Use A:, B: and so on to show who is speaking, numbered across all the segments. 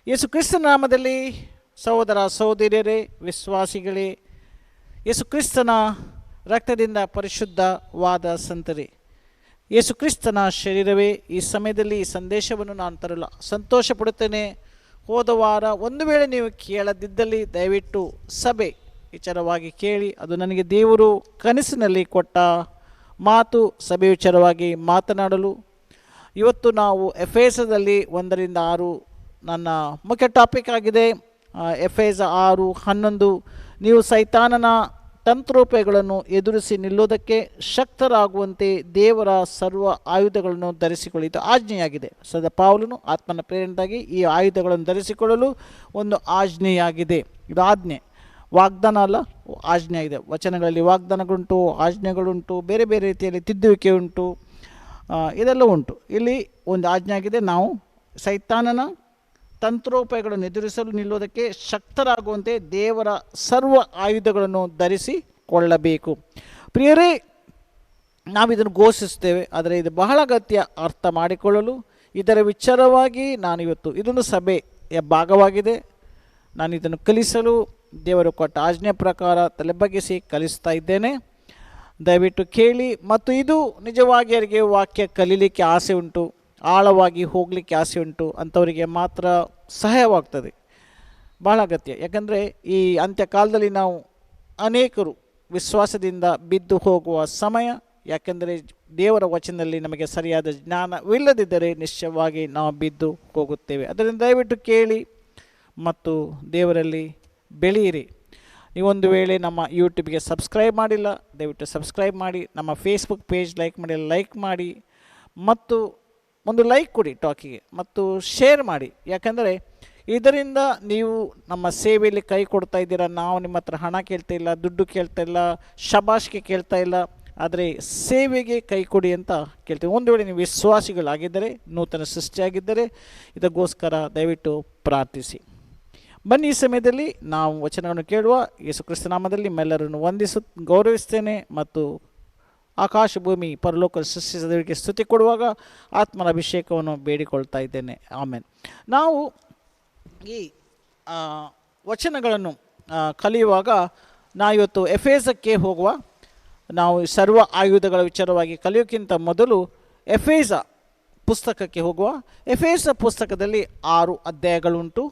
A: ಯೇಸು ಕ್ರಿಸ್ತನ ನಾಮದಲ್ಲಿ ಸಹೋದರ ಸಹೋದರಿಯರೇ, ವಿಶ್ವಾಸಿಗಳೇ, ಯೇಸು ಕ್ರಿಸ್ತನ ರಕ್ತದಿಂದ ಪರಿಶುದ್ಧವಾದ ಸಂತರೇ, ಯೇಸು ಕ್ರಿಸ್ತನ ಶರೀರವೇ, ಈ ಸಮಯದಲ್ಲಿ ಈ ಸಂದೇಶವನ್ನು ನಾನು ತರಲು ಸಂತೋಷ ಪಡುತ್ತೇನೆ. ಹೋದ ವಾರ ಒಂದು ವೇಳೆ ನೀವು ಕೇಳದಿದ್ದಲ್ಲಿ ದಯವಿಟ್ಟು ಸಭೆ ವಿಚಾರವಾಗಿ ಕೇಳಿ. ಅದು ನನಗೆ ದೇವರು ಕನಸಿನಲ್ಲಿ ಕೊಟ್ಟ ಮಾತು, ಸಭೆ ವಿಚಾರವಾಗಿ ಮಾತನಾಡಲು. ಇವತ್ತು ನಾವು ಎಫೆಸದಲ್ಲಿ 1-6 ನನ್ನ ಮುಖ್ಯ ಟಾಪಿಕ್ ಆಗಿದೆ. ಎಫೆಸ 6:11, ನೀವು ಸೈತಾನನ ತಂತ್ರೋಪಾಯಗಳನ್ನು ಎದುರಿಸಿ ನಿಲ್ಲುವುದಕ್ಕೆ ಶಕ್ತರಾಗುವಂತೆ ದೇವರ ಸರ್ವ ಆಯುಧಗಳನ್ನು ಧರಿಸಿಕೊಳ್ಳಿ. ಇದು ಆಜ್ಞೆಯಾಗಿದೆ. ಸದಾ ಪೌಲನು ಆತ್ಮನ ಪ್ರೇರಣೆಯಾಗಿ ಈ ಆಯುಧಗಳನ್ನು ಧರಿಸಿಕೊಳ್ಳಲು ಒಂದು ಆಜ್ಞೆಯಾಗಿದೆ. ಇದು ಆಜ್ಞೆ, ವಾಗ್ದಾನ ಅಲ್ಲ, ಆಜ್ಞೆ ಇದೆ. ವಚನಗಳಲ್ಲಿ ವಾಗ್ದಾನಗಳುಂಟು, ಆಜ್ಞೆಗಳುಂಟು, ಬೇರೆ ಬೇರೆ ರೀತಿಯಲ್ಲಿ ತಿದ್ದುವಿಕೆ ಉಂಟು, ಇದೆಲ್ಲ ಉಂಟು. ಇಲ್ಲಿ ಒಂದು ಆಜ್ಞೆ ಆಗಿದೆ. ನಾವು ಸೈತಾನನ ತಂತ್ರೋಪಾಯಗಳನ್ನು ಎದುರಿಸಲು ನಿಲ್ಲುವುದಕ್ಕೆ ಶಕ್ತರಾಗುವಂತೆ ದೇವರ ಸರ್ವ ಆಯುಧಗಳನ್ನು ಧರಿಸಿಕೊಳ್ಳಬೇಕು. ಪ್ರಿಯರೇ, ನಾವಿದನ್ನು ಘೋಷಿಸ್ತೇವೆ, ಆದರೆ ಇದು ಬಹಳ ಅಗತ್ಯ ಅರ್ಥ ಮಾಡಿಕೊಳ್ಳಲು. ಇದರ ವಿಚಾರವಾಗಿ ನಾನು ಇವತ್ತು, ಇದೊಂದು ಸಭೆಯ ಭಾಗವಾಗಿದೆ. ನಾನು ಇದನ್ನು ಕಲಿಸಲು ದೇವರು ಕೊಟ್ಟ ಆಜ್ಞೆ ಪ್ರಕಾರ ತಲೆಬಗ್ಗಿಸಿ ಕಲಿಸ್ತಾ ಇದ್ದೇನೆ. ದಯವಿಟ್ಟು ಕೇಳಿ. ಮತ್ತು ಇದು ನಿಜವಾಗಿ ಯಾರಿಗೆ ವಾಕ್ಯ ಕಲೀಲಿಕ್ಕೆ ಆಸೆ ಉಂಟು, ಆಳವಾಗಿ ಹೋಗಲಿಕ್ಕೆ ಆಸೆ ಉಂಟು ಅಂಥವರಿಗೆ ಮಾತ್ರ ಸಹಾಯವಾಗ್ತದೆ. ಭಾಳ ಅಗತ್ಯ. ಯಾಕಂದರೆ ಈ ಅಂತ್ಯಕಾಲದಲ್ಲಿ ನಾವು ಅನೇಕರು ವಿಶ್ವಾಸದಿಂದ ಬಿದ್ದು ಹೋಗುವ ಸಮಯ. ಯಾಕೆಂದರೆ ದೇವರ ವಚನದಲ್ಲಿ ನಮಗೆ ಸರಿಯಾದ ಜ್ಞಾನವಿಲ್ಲದಿದ್ದರೆ ನಿಶ್ಚಯವಾಗಿ ನಾವು ಬಿದ್ದು ಹೋಗುತ್ತೇವೆ. ಅದರಿಂದ ದಯವಿಟ್ಟು ಕೇಳಿ ಮತ್ತು ದೇವರಲ್ಲಿ ಬೆಳೆಯಿರಿ. ನೀವೊಂದು ವೇಳೆ ನಮ್ಮ ಯೂಟ್ಯೂಬ್ಗೆ ಸಬ್ಸ್ಕ್ರೈಬ್ ಮಾಡಿಲ್ಲ, ದಯವಿಟ್ಟು ಸಬ್ಸ್ಕ್ರೈಬ್ ಮಾಡಿ. ನಮ್ಮ ಫೇಸ್ಬುಕ್ ಪೇಜ್ ಲೈಕ್ ಮಾಡಿ ಮತ್ತು ಒಂದು ಲೈಕ್ ಕೊಡಿ ಟಾಕಿಗೆ, ಮತ್ತು ಶೇರ್ ಮಾಡಿ. ಯಾಕಂದರೆ ಇದರಿಂದ ನೀವು ನಮ್ಮ ಸೇವೆಯಲ್ಲಿ ಕೈ ಕೊಡ್ತಾ ಇದ್ದೀರಾ. ನಾವು ನಿಮ್ಮ ಹತ್ರ ಹಣ ಕೇಳ್ತಾ ಇಲ್ಲ, ದುಡ್ಡು ಕೇಳ್ತಾ ಇಲ್ಲ, ಶಬಾಷ್ಗೆ ಕೇಳ್ತಾ ಇಲ್ಲ, ಆದರೆ ಸೇವೆಗೆ ಕೈ ಕೊಡಿ ಅಂತ ಕೇಳ್ತೀವಿ. ಒಂದು ವೇಳೆ ನೀವು ವಿಶ್ವಾಸಿಗಳಾಗಿದ್ದರೆ, ನೂತನ ಸೃಷ್ಟಿಯಾಗಿದ್ದರೆ, ಇದಕ್ಕೋಸ್ಕರ ದಯವಿಟ್ಟು ಪ್ರಾರ್ಥಿಸಿ. ಬನ್ನಿ, ಈ ಸಮಯದಲ್ಲಿ ನಾವು ವಚನಗಳನ್ನು ಕೇಳುವ. ಯೇಸು ಕ್ರಿಸ್ತ ನಾಮದಲ್ಲಿ ನಿಮ್ಮೆಲ್ಲರನ್ನು ಗೌರವಿಸ್ತೇನೆ ಮತ್ತು ಆಕಾಶ ಭೂಮಿ ಪರಲೋಕ ಸೃಷ್ಟಿಸಿದವರಿಗೆ ಸ್ತುತಿ ಕೊಡುವಾಗ ಆತ್ಮನ ಅಭಿಷೇಕವನ್ನು ಬೇಡಿಕೊಳ್ತಾ ಇದ್ದೇನೆ. ಆಮೇಲೆ ನಾವು ಈ ವಚನಗಳನ್ನು ಕಲಿಯುವಾಗ ಇವತ್ತು ಎಫೆಸಕ್ಕೆ ಹೋಗುವ. ನಾವು ಸರ್ವ ಆಯುಧಗಳ ವಿಚಾರವಾಗಿ ಕಲಿಯೋಕ್ಕಿಂತ ಮೊದಲು ಎಫೆಸ ಪುಸ್ತಕಕ್ಕೆ ಹೋಗುವ. ಎಫೆಸ ಪುಸ್ತಕದಲ್ಲಿ 6 ಅಧ್ಯಾಯಗಳುಂಟು.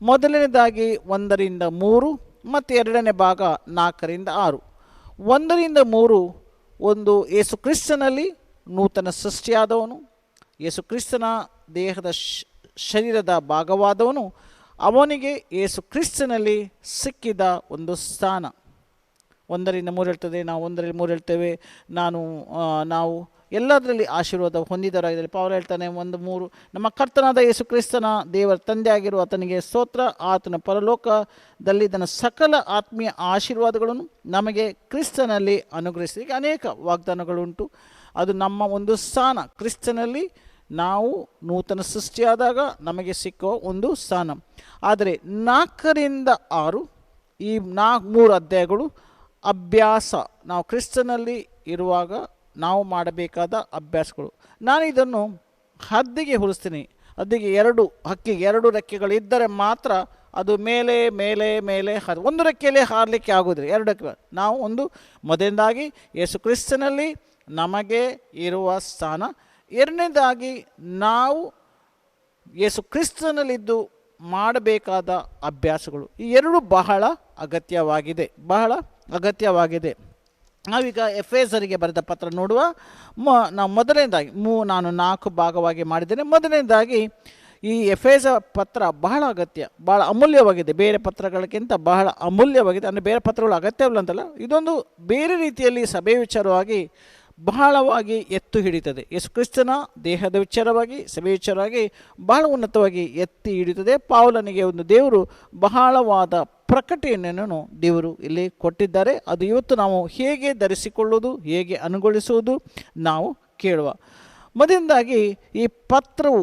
A: ಮೊದಲನೇದಾಗಿ 1-3 ಮತ್ತು ಎರಡನೇ ಭಾಗ 4-6. 1-3 ಒಂದು, ಯೇಸು ಕ್ರಿಸ್ತನಲ್ಲಿ ನೂತನ ಸೃಷ್ಟಿಯಾದವನು, ಯೇಸು ಕ್ರಿಸ್ತನ ದೇಹದ ಶರೀರದ ಭಾಗವಾದವನು, ಅವನಿಗೆ ಯೇಸು ಕ್ರಿಸ್ತನಲ್ಲಿ ಸಿಕ್ಕಿದ ಒಂದು ಸ್ಥಾನ. 1-3 ಹೇಳ್ತದೆ, ನಾವು 1-3 ಹೇಳ್ತೇವೆ. ನಾವು ಎಲ್ಲದರಲ್ಲಿ ಆಶೀರ್ವಾದ ಹೊಂದಿದವರಾಗಿದ್ದರೆ. ಪೌಲ ಹೇಳ್ತಾನೆ 1:3, ನಮ್ಮ ಕರ್ತನಾದ ಯೇಸು ಕ್ರಿಸ್ತನ ದೇವರ ತಂದೆಯಾಗಿರುವ ಆತನಿಗೆ ಸ್ತೋತ್ರ, ಆತನ ಪರಲೋಕದಲ್ಲಿ ತನ್ನ ಸಕಲ ಆತ್ಮೀಯ ಆಶೀರ್ವಾದಗಳನ್ನು ನಮಗೆ ಕ್ರಿಸ್ತನಲ್ಲಿ ಅನುಗ್ರಹಿಸಿ. ಈಗ ಅನೇಕ ವಾಗ್ದಾನಗಳುಂಟು. ಅದು ನಮ್ಮ ಒಂದು ಸ್ಥಾನ. ಕ್ರಿಸ್ತನಲ್ಲಿ ನಾವು ನೂತನ ಸೃಷ್ಟಿಯಾದಾಗ ನಮಗೆ ಸಿಕ್ಕೋ ಒಂದು ಸ್ಥಾನ. ಆದರೆ 4-6 ಈ 3 ಅಧ್ಯಾಯಗಳು ಅಭ್ಯಾಸ. ನಾವು ಕ್ರಿಸ್ತನಲ್ಲಿ ಇರುವಾಗ ನಾವು ಮಾಡಬೇಕಾದ ಅಭ್ಯಾಸಗಳು. ನಾನು ಇದನ್ನು ಹದ್ದಿಗೆ ಹೋಲಿಸ್ತೀನಿ. ಹದ್ದಿಗೆ ಹಕ್ಕಿಗೆ 2 ರೆಕ್ಕೆಗಳಿದ್ದರೆ ಮಾತ್ರ ಅದು ಮೇಲೆ ಮೇಲೆ ಮೇಲೆ ಒಂದು ರೆಕ್ಕೆಯಲ್ಲಿ ಹಾರಲಿಕ್ಕೆ ಆಗೋದಿಲ್ಲ. 2 ರೆಕ್ಕೆ. ನಾವು ಮೊದಲನೇದಾಗಿ ಯೇಸು ಕ್ರಿಸ್ತನಲ್ಲಿ ನಮಗೆ ಇರುವ ಸ್ಥಾನ, ಎರಡನೇದಾಗಿ ನಾವು ಯೇಸು ಕ್ರಿಸ್ತನಲ್ಲಿದ್ದು ಮಾಡಬೇಕಾದ ಅಭ್ಯಾಸಗಳು. ಈ 2 ಬಹಳ ಅಗತ್ಯವಾಗಿದೆ. ನಾವೀಗ ಎಫೆಸರಿಗೆ ಬರೆದ ಪತ್ರ ನೋಡುವ. ನಾವು ಮೊದಲನೇದಾಗಿ ನಾನು 4 ಭಾಗವಾಗಿ ಮಾಡಿದ್ದೇನೆ. ಮೊದಲನೇದಾಗಿ ಈ ಎಫೆಸ ಪತ್ರ ಬಹಳ ಅಗತ್ಯ, ಬಹಳ ಅಮೂಲ್ಯವಾಗಿದೆ. ಬೇರೆ ಪತ್ರಗಳಿಗಿಂತ ಬಹಳ ಅಮೂಲ್ಯವಾಗಿದೆ. ಅಂದರೆ ಬೇರೆ ಪತ್ರಗಳು ಅಗತ್ಯವಿಲ್ಲ ಅಂತಲ್ಲ, ಇದೊಂದು ಬೇರೆ ರೀತಿಯಲ್ಲಿ ಸಭೆ ವಿಚಾರವಾಗಿ ಬಹಳವಾಗಿ ಎತ್ತು ಹಿಡಿತದೆ. ಯೇಸು ಕ್ರಿಸ್ತನ ದೇಹದ ವಿಚಾರವಾಗಿ, ಸಭೆ ವಿಚಾರವಾಗಿ ಬಹಳ ಉನ್ನತವಾಗಿ ಎತ್ತಿ ಹಿಡಿಯುತ್ತದೆ. ಪೌಲನಿಗೆ ಒಂದು ದೇವರು ಬಹಳವಾದ ಪ್ರಕಟಣೆಯನ್ನು ದೇವರು ಇಲ್ಲಿ ಕೊಟ್ಟಿದ್ದಾರೆ. ಅದು ಇವತ್ತು ನಾವು ಹೇಗೆ ಧರಿಸಿಕೊಳ್ಳುವುದು, ಹೇಗೆ ಅನುಗೊಳಿಸುವುದು ನಾವು ಕೇಳುವ. ಮೊದಲನೇದಾಗಿ ಈ ಪತ್ರವು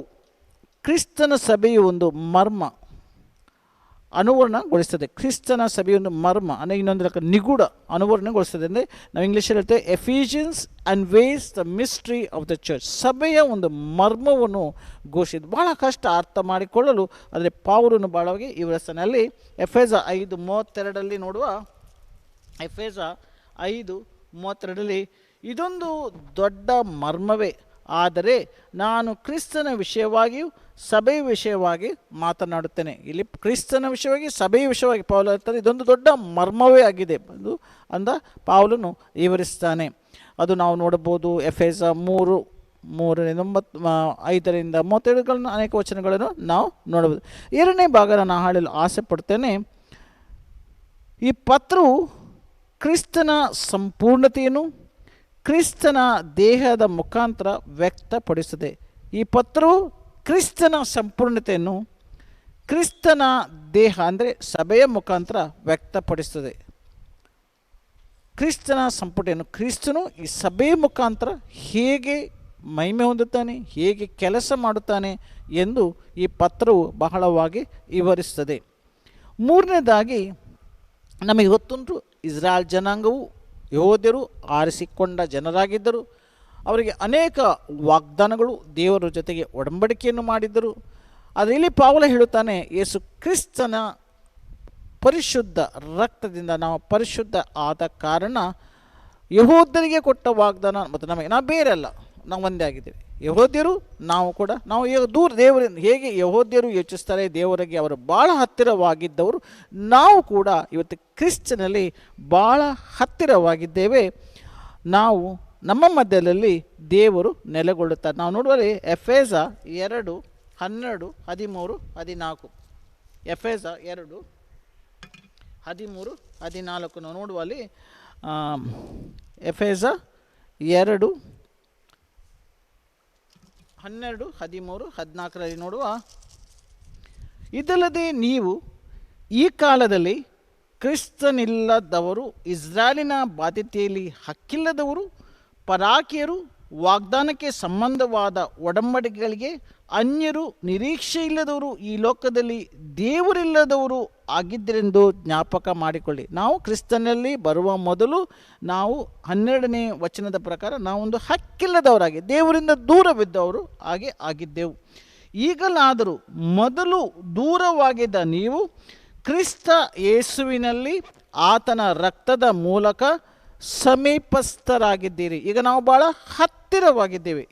A: ಕ್ರಿಸ್ತನ ಸಭೆಯು ಒಂದು ಮರ್ಮ. ಅನುವರ್ಣಗೊಳಿಸ್ತದೆ. ಕ್ರಿಸ್ತನ ಸಭೆಯೊಂದು ಮರ್ಮ ಅಂದರೆ ಇನ್ನೊಂದು ಲೆಕ್ಕ ನಿಗೂಢ ಅನುವರ್ಣಗೊಳಿಸ್ತದೆ. ಅಂದರೆ ನಾವು ಇಂಗ್ಲೀಷಲ್ಲಿ ಹೇಳ್ತೇವೆ Ephesians unveils the mystery of the church. ಸಭೆಯ ಒಂದು ಮರ್ಮವನ್ನು ಘೋಷಿಸಿದ್ದು ಬಹಳ ಕಷ್ಟ ಅರ್ಥ ಮಾಡಿಕೊಳ್ಳಲು. ಆದರೆ ಪೌಲನು ಬಹಳವಾಗಿ ಈ ರಚನೆಯಲ್ಲಿ ಎಫೆಸ 5:32 ನೋಡುವ. ಎಫೆಸ 5:32 ಇದೊಂದು ದೊಡ್ಡ ಮರ್ಮವೇ, ಆದರೆ ನಾನು ಕ್ರಿಸ್ತನ ವಿಷಯವಾಗಿಯೂ ಸಭೆಯ ವಿಷಯವಾಗಿ ಮಾತನಾಡುತ್ತೇನೆ. ಇಲ್ಲಿ ಕ್ರಿಸ್ತನ ವಿಷಯವಾಗಿ ಸಭೆಯ ವಿಷಯವಾಗಿ ಪೌಲ ಹೇಳ್ತಾರೆ ಇದೊಂದು ದೊಡ್ಡ ಮರ್ಮವೇ ಆಗಿದೆ ಅದು ಅಂದ ಪೌಲನು ವಿವರಿಸ್ತಾನೆ. ಅದು ನಾವು ನೋಡಬಹುದು. ಎಫೆಸ 3:5-37 ಅನೇಕ ವಚನಗಳನ್ನು ನಾವು ನೋಡಬಹುದು. ಎರಡನೇ ಭಾಗ ನಾನು ಹೇಳಲು ಆಸೆ ಪಡ್ತೇನೆ. ಈ ಪತ್ರವು ಕ್ರಿಸ್ತನ ಸಂಪೂರ್ಣತೆಯನ್ನು ಕ್ರಿಸ್ತನ ದೇಹದ ಮುಖಾಂತರ ವ್ಯಕ್ತಪಡಿಸುತ್ತದೆ. ಈ ಪತ್ರವು ಕ್ರಿಸ್ತನ ಸಂಪೂರ್ಣತೆಯನ್ನು ಕ್ರಿಸ್ತನ ದೇಹ ಅಂದರೆ ಸಭೆಯ ಮುಖಾಂತರ ವ್ಯಕ್ತಪಡಿಸುತ್ತದೆ. ಕ್ರಿಸ್ತನ ಸಂಪೂರ್ಣತೆಯನ್ನು ಕ್ರಿಸ್ತನು ಈ ಸಭೆಯ ಮುಖಾಂತರ ಹೇಗೆ ಮಹಿಮೆ ಹೊಂದುತ್ತಾನೆ, ಹೇಗೆ ಕೆಲಸ ಮಾಡುತ್ತಾನೆ ಎಂದು ಈ ಪತ್ರವು ಬಹಳವಾಗಿ ವಿವರಿಸುತ್ತದೆ. ಮೂರನೇದಾಗಿ ನಮಗೆ ಗೊತ್ತುಂಟು, ಇಸ್ರಾಯೇಲ್ ಜನಾಂಗವು ಯೆಹೂದ್ಯರು ಆರಿಸಿಕೊಂಡ ಜನರಾಗಿದ್ದರು. ಅವರಿಗೆ ಅನೇಕ ವಾಗ್ದಾನಗಳು, ದೇವರ ಜೊತೆಗೆ ಒಡಂಬಡಿಕೆಯನ್ನು ಮಾಡಿದ್ದರು. ಆದರೆ ಇಲ್ಲಿ ಪೌಲ ಹೇಳುತ್ತಾನೆ, ಯೇಸು ಕ್ರಿಸ್ತನ ಪರಿಶುದ್ಧ ರಕ್ತದಿಂದ ನಾವು ಪರಿಶುದ್ಧ ಆದ ಕಾರಣ ಯೆಹೂದ್ಯರಿಗೆ ಕೊಟ್ಟ ವಾಗ್ದಾನ ಮತ್ತು ನಮಗೆ, ನಾವು ಬೇರೆ ಅಲ್ಲ, ನಾವು ಒಂದೇ ಆಗಿದ್ದೇವೆ. ಯೆಹೂದ್ಯರು ನಾವು ಕೂಡ ನಾವು ದೂರ ದೇವರಿಂದ ಹೇಗೆ ಯೆಹೂದ್ಯರು ಯೋಚಿಸ್ತಾರೆ, ದೇವರಿಗೆ ಅವರು ಭಾಳ ಹತ್ತಿರವಾಗಿದ್ದವರು, ನಾವು ಕೂಡ ಇವತ್ತು ಕ್ರಿಸ್ತನಲ್ಲಿ ಭಾಳ ಹತ್ತಿರವಾಗಿದ್ದೇವೆ. ನಾವು ನಮ್ಮ ಮಧ್ಯದಲ್ಲಿ ದೇವರು ನೆಲೆಗೊಳ್ಳುತ್ತಾರೆ. ನಾವು ನೋಡುವಲ್ಲಿ ಎಫೆಸ 2:12-13-14 ಎಫೆಸ 2:13-14 ನಾವು ನೋಡುವಲ್ಲಿ ಎಫೆಸ 2:12-13-14 ನೋಡುವ. ಇದಲ್ಲದೆ ನೀವು ಈ ಕಾಲದಲ್ಲಿ ಕ್ರಿಸ್ತನಿಲ್ಲದವರು, ಇಸ್ರಾಯೇಲಿನ ಬಾಧ್ಯತೆಯಲ್ಲಿ ಹಕ್ಕಿಲ್ಲದವರು, ಪರಾಕಿಯರು, ವಾಗ್ದಾನಕ್ಕೆ ಸಂಬಂಧವಾದ ಒಡಂಬಡಿಕೆಗಳಿಗೆ ಅನ್ಯರು, ನಿರೀಕ್ಷೆ ಇಲ್ಲದವರು, ಈ ಲೋಕದಲ್ಲಿ ದೇವರಿಲ್ಲದವರು ಆಗಿದ್ದರೆಂದು ಜ್ಞಾಪಕ ಮಾಡಿಕೊಳ್ಳಿ. ನಾವು ಕ್ರಿಸ್ತನಲ್ಲಿ ಬರುವ ಮೊದಲು ನಾವು 12ನೇ ವಚನದ ಪ್ರಕಾರ ನಾವೊಂದು ಹಕ್ಕಿಲ್ಲದವರಾಗಿ ದೇವರಿಂದ ದೂರವಿದ್ದವರು ಹಾಗೆ ಆಗಿದ್ದೆವು. ಈಗಲಾದರೂ ಮೊದಲು ದೂರವಾಗಿದ್ದ ನೀವು ಕ್ರಿಸ್ತ ಯೇಸುವಿನಲ್ಲಿ ಆತನ ರಕ್ತದ ಮೂಲಕ ಸಮೀಪಸ್ಥರಾಗಿದ್ದೀರಿ. ಈಗ ನಾವು ಭಾಳ ಹತ್ತಿರವಾಗಿದ್ದೇವೆ.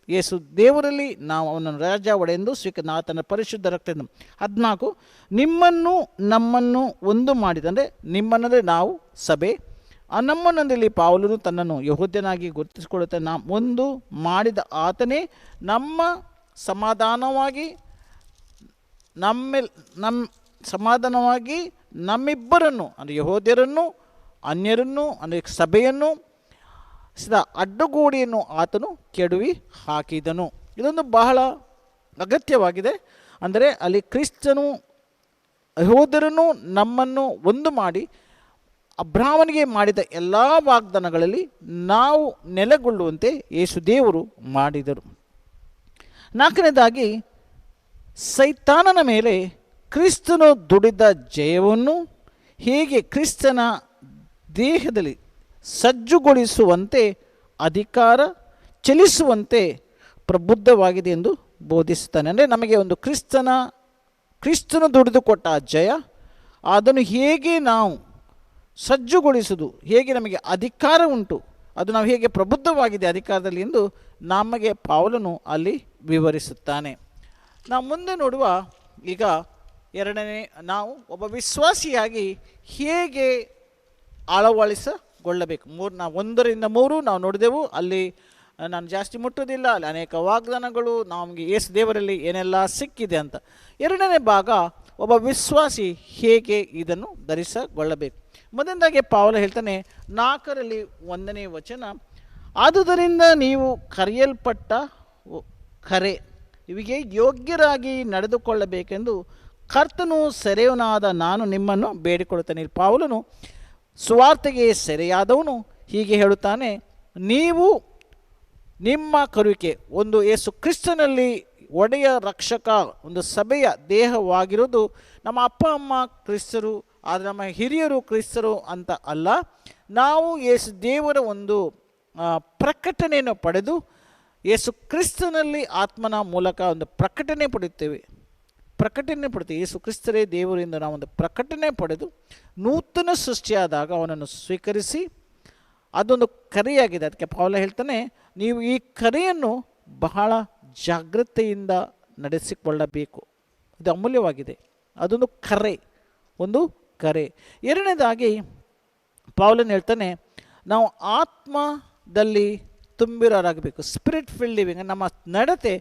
A: ಯೇಸು ದೇವರಲ್ಲಿ ನಾವು ಅವನನ್ನು ರಾಜ ಒಡೆಯೆಂದು ಆತನ ಪರಿಶುದ್ಧ ರಕ್ತದಿಂದ. 14 ನಿಮ್ಮನ್ನು ನಮ್ಮನ್ನು ಒಂದು ಮಾಡಿದ, ಅಂದರೆ ನಿಮ್ಮನ್ನಲ್ಲಿ ನಾವು ಸಭೆ, ನಮ್ಮನ್ನಲ್ಲಿ ಪೌಲನು ತನ್ನನ್ನು ಯೆಹೂದ್ಯನಾಗಿ ಗುರುತಿಸಿಕೊಳ್ಳುತ್ತಾ ಒಂದು ಮಾಡಿದ ಆತನೇ ನಮ್ಮ ಸಮಾಧಾನವಾಗಿ ನಮ್ಮಿಬ್ಬರನ್ನು ಅಂದರೆ ಯೆಹೂದ್ಯರನ್ನು ಅನ್ಯರನ್ನು ಅಂದರೆ ಸಭೆಯನ್ನು ಅಡ್ಡಗೋಡೆಯನ್ನು ಆತನು ಕೆಡವಿ ಹಾಕಿದನು. ಇದೊಂದು ಬಹಳ ಅಗತ್ಯವಾಗಿದೆ. ಅಂದರೆ ಅಲ್ಲಿ ಕ್ರಿಸ್ತನು ಯೆಹೂದ್ಯರನ್ನು ನಮ್ಮನ್ನು ಒಂದು ಮಾಡಿ ಅಬ್ರಹಾಮನಿಗೆ ಮಾಡಿದ ಎಲ್ಲ ವಾಗ್ದಾನಗಳಲ್ಲಿ ನಾವು ನೆಲೆಗೊಳ್ಳುವಂತೆ ಯೇಸು ದೇವರು ಮಾಡಿದರು. 4ನೇದಾಗಿ ಸೈತಾನನ ಮೇಲೆ ಕ್ರಿಸ್ತನು ದುಡಿದ ಜಯವನ್ನು ಹೇಗೆ ಕ್ರಿಸ್ತನ ದೇಹದಲ್ಲಿ ಸಜ್ಜುಗೊಳಿಸುವಂತೆ ಅಧಿಕಾರ ಚಲಿಸುವಂತೆ ಪ್ರಬುದ್ಧವಾಗಿದೆ ಎಂದು ಬೋಧಿಸುತ್ತಾನೆ. ಅಂದರೆ ನಮಗೆ ಒಂದು ಕ್ರಿಸ್ತನು ದುಡಿದುಕೊಟ್ಟ ಜಯ, ಅದನ್ನು ಹೇಗೆ ನಾವು ಸಜ್ಜುಗೊಳಿಸುವುದು, ಹೇಗೆ ನಮಗೆ ಅಧಿಕಾರ ಉಂಟು, ಅದು ನಾವು ಹೇಗೆ ಪ್ರಬುದ್ಧವಾಗಿದೆ ಅಧಿಕಾರದಲ್ಲಿ ಎಂದು ನಮಗೆ ಪೌಲನು ಅಲ್ಲಿ ವಿವರಿಸುತ್ತಾನೆ. ನಾವು ಮುಂದೆ ನೋಡುವ ಈಗ ಎರಡನೇ, ನಾವು ಒಬ್ಬ ವಿಶ್ವಾಸಿಯಾಗಿ ಹೇಗೆ ಅಳವಡಿಸಿಕೊಳ್ಳಬೇಕು. ನಾವು 1-3 ನಾವು ನೋಡಿದೆವು. ಅಲ್ಲಿ ನಾನು ಜಾಸ್ತಿ ಮುಟ್ಟೋದಿಲ್ಲ, ಅಲ್ಲಿ ಅನೇಕ ವಾಗ್ದಾನಗಳು ನಮಗೆ ಯೇಸು ದೇವರಲ್ಲಿ ಏನೆಲ್ಲ ಸಿಕ್ಕಿದೆ ಅಂತ. ಎರಡನೇ ಭಾಗ ಒಬ್ಬ ವಿಶ್ವಾಸಿ ಹೇಗೆ ಇದನ್ನು ಧರಿಸಿಕೊಳ್ಳಬೇಕು. ಮೊದಲನೇದಾಗಿ ಪೌಲ ಹೇಳ್ತಾನೆ 4ರಲ್ಲಿ 1ನೇ ವಚನ, ಆದುದರಿಂದ ನೀವು ಕರೆಯಲ್ಪಟ್ಟ ಕರೆ ಇವಿಗೆ ಯೋಗ್ಯರಾಗಿ ನಡೆದುಕೊಳ್ಳಬೇಕೆಂದು ಕರ್ತನು ಸೆರೆಯವನಾದ ನಾನು ನಿಮ್ಮನ್ನು ಬೇಡಿಕೊಳ್ಳುತ್ತೇನೆ. ಪೌಲನು ಸುವಾರ್ತೆಗೆ ಸೆರೆಯಾದವನು ಹೀಗೆ ಹೇಳುತ್ತಾನೆ, ನೀವು ನಿಮ್ಮ ಕರುವಿಕೆ ಒಂದು ಯೇಸು ಕ್ರಿಸ್ತನಲ್ಲಿ ಒಡೆಯ ರಕ್ಷಕ ಒಂದು ಸಭೆಯ ದೇಹವಾಗಿರೋದು ನಮ್ಮ ಅಪ್ಪ ಅಮ್ಮ ಕ್ರಿಸ್ತರು, ಆದರೆ ನಮ್ಮ ಹಿರಿಯರು ಕ್ರಿಸ್ತರು ಅಂತ ಅಲ್ಲ. ನಾವು ಯೇಸು ದೇವರ ಒಂದು ಪ್ರಕಟಣೆಯನ್ನು ಪಡೆದು ಯೇಸು ಕ್ರಿಸ್ತನಲ್ಲಿ ಆತ್ಮನ ಮೂಲಕ ಒಂದು ಪ್ರಕಟಣೆ ಪಡೆಯುತ್ತೇವೆ. ಯೇಸು ಕ್ರಿಸ್ತರೇ ದೇವರಿಂದ ನಾವೊಂದು ಪ್ರಕಟಣೆ ಪಡೆದು ನೂತನ ಸೃಷ್ಟಿಯಾದಾಗ ಅವನನ್ನು ಸ್ವೀಕರಿಸಿ, ಅದೊಂದು ಕರೆಯಾಗಿದೆ. ಅದಕ್ಕೆ ಪೌಲ ಹೇಳ್ತಾನೆ, ನೀವು ಈ ಕರೆಯನ್ನು ಬಹಳ ಜಾಗ್ರತೆಯಿಂದ ನಡೆಸಿಕೊಳ್ಳಬೇಕು. ಇದು ಅಮೂಲ್ಯವಾಗಿದೆ. ಅದೊಂದು ಒಂದು ಕರೆ. ಎರಡನೇದಾಗಿ ಪೌಲನ್ ಹೇಳ್ತಾನೆ, ನಾವು ಆತ್ಮದಲ್ಲಿ ತುಂಬಿರೋರಾಗಬೇಕು. ಸ್ಪಿರಿಟ್ ಫಿಲ್ಡ್ ಲಿವಿಂಗ್, ನಮ್ಮ ನಡತೆ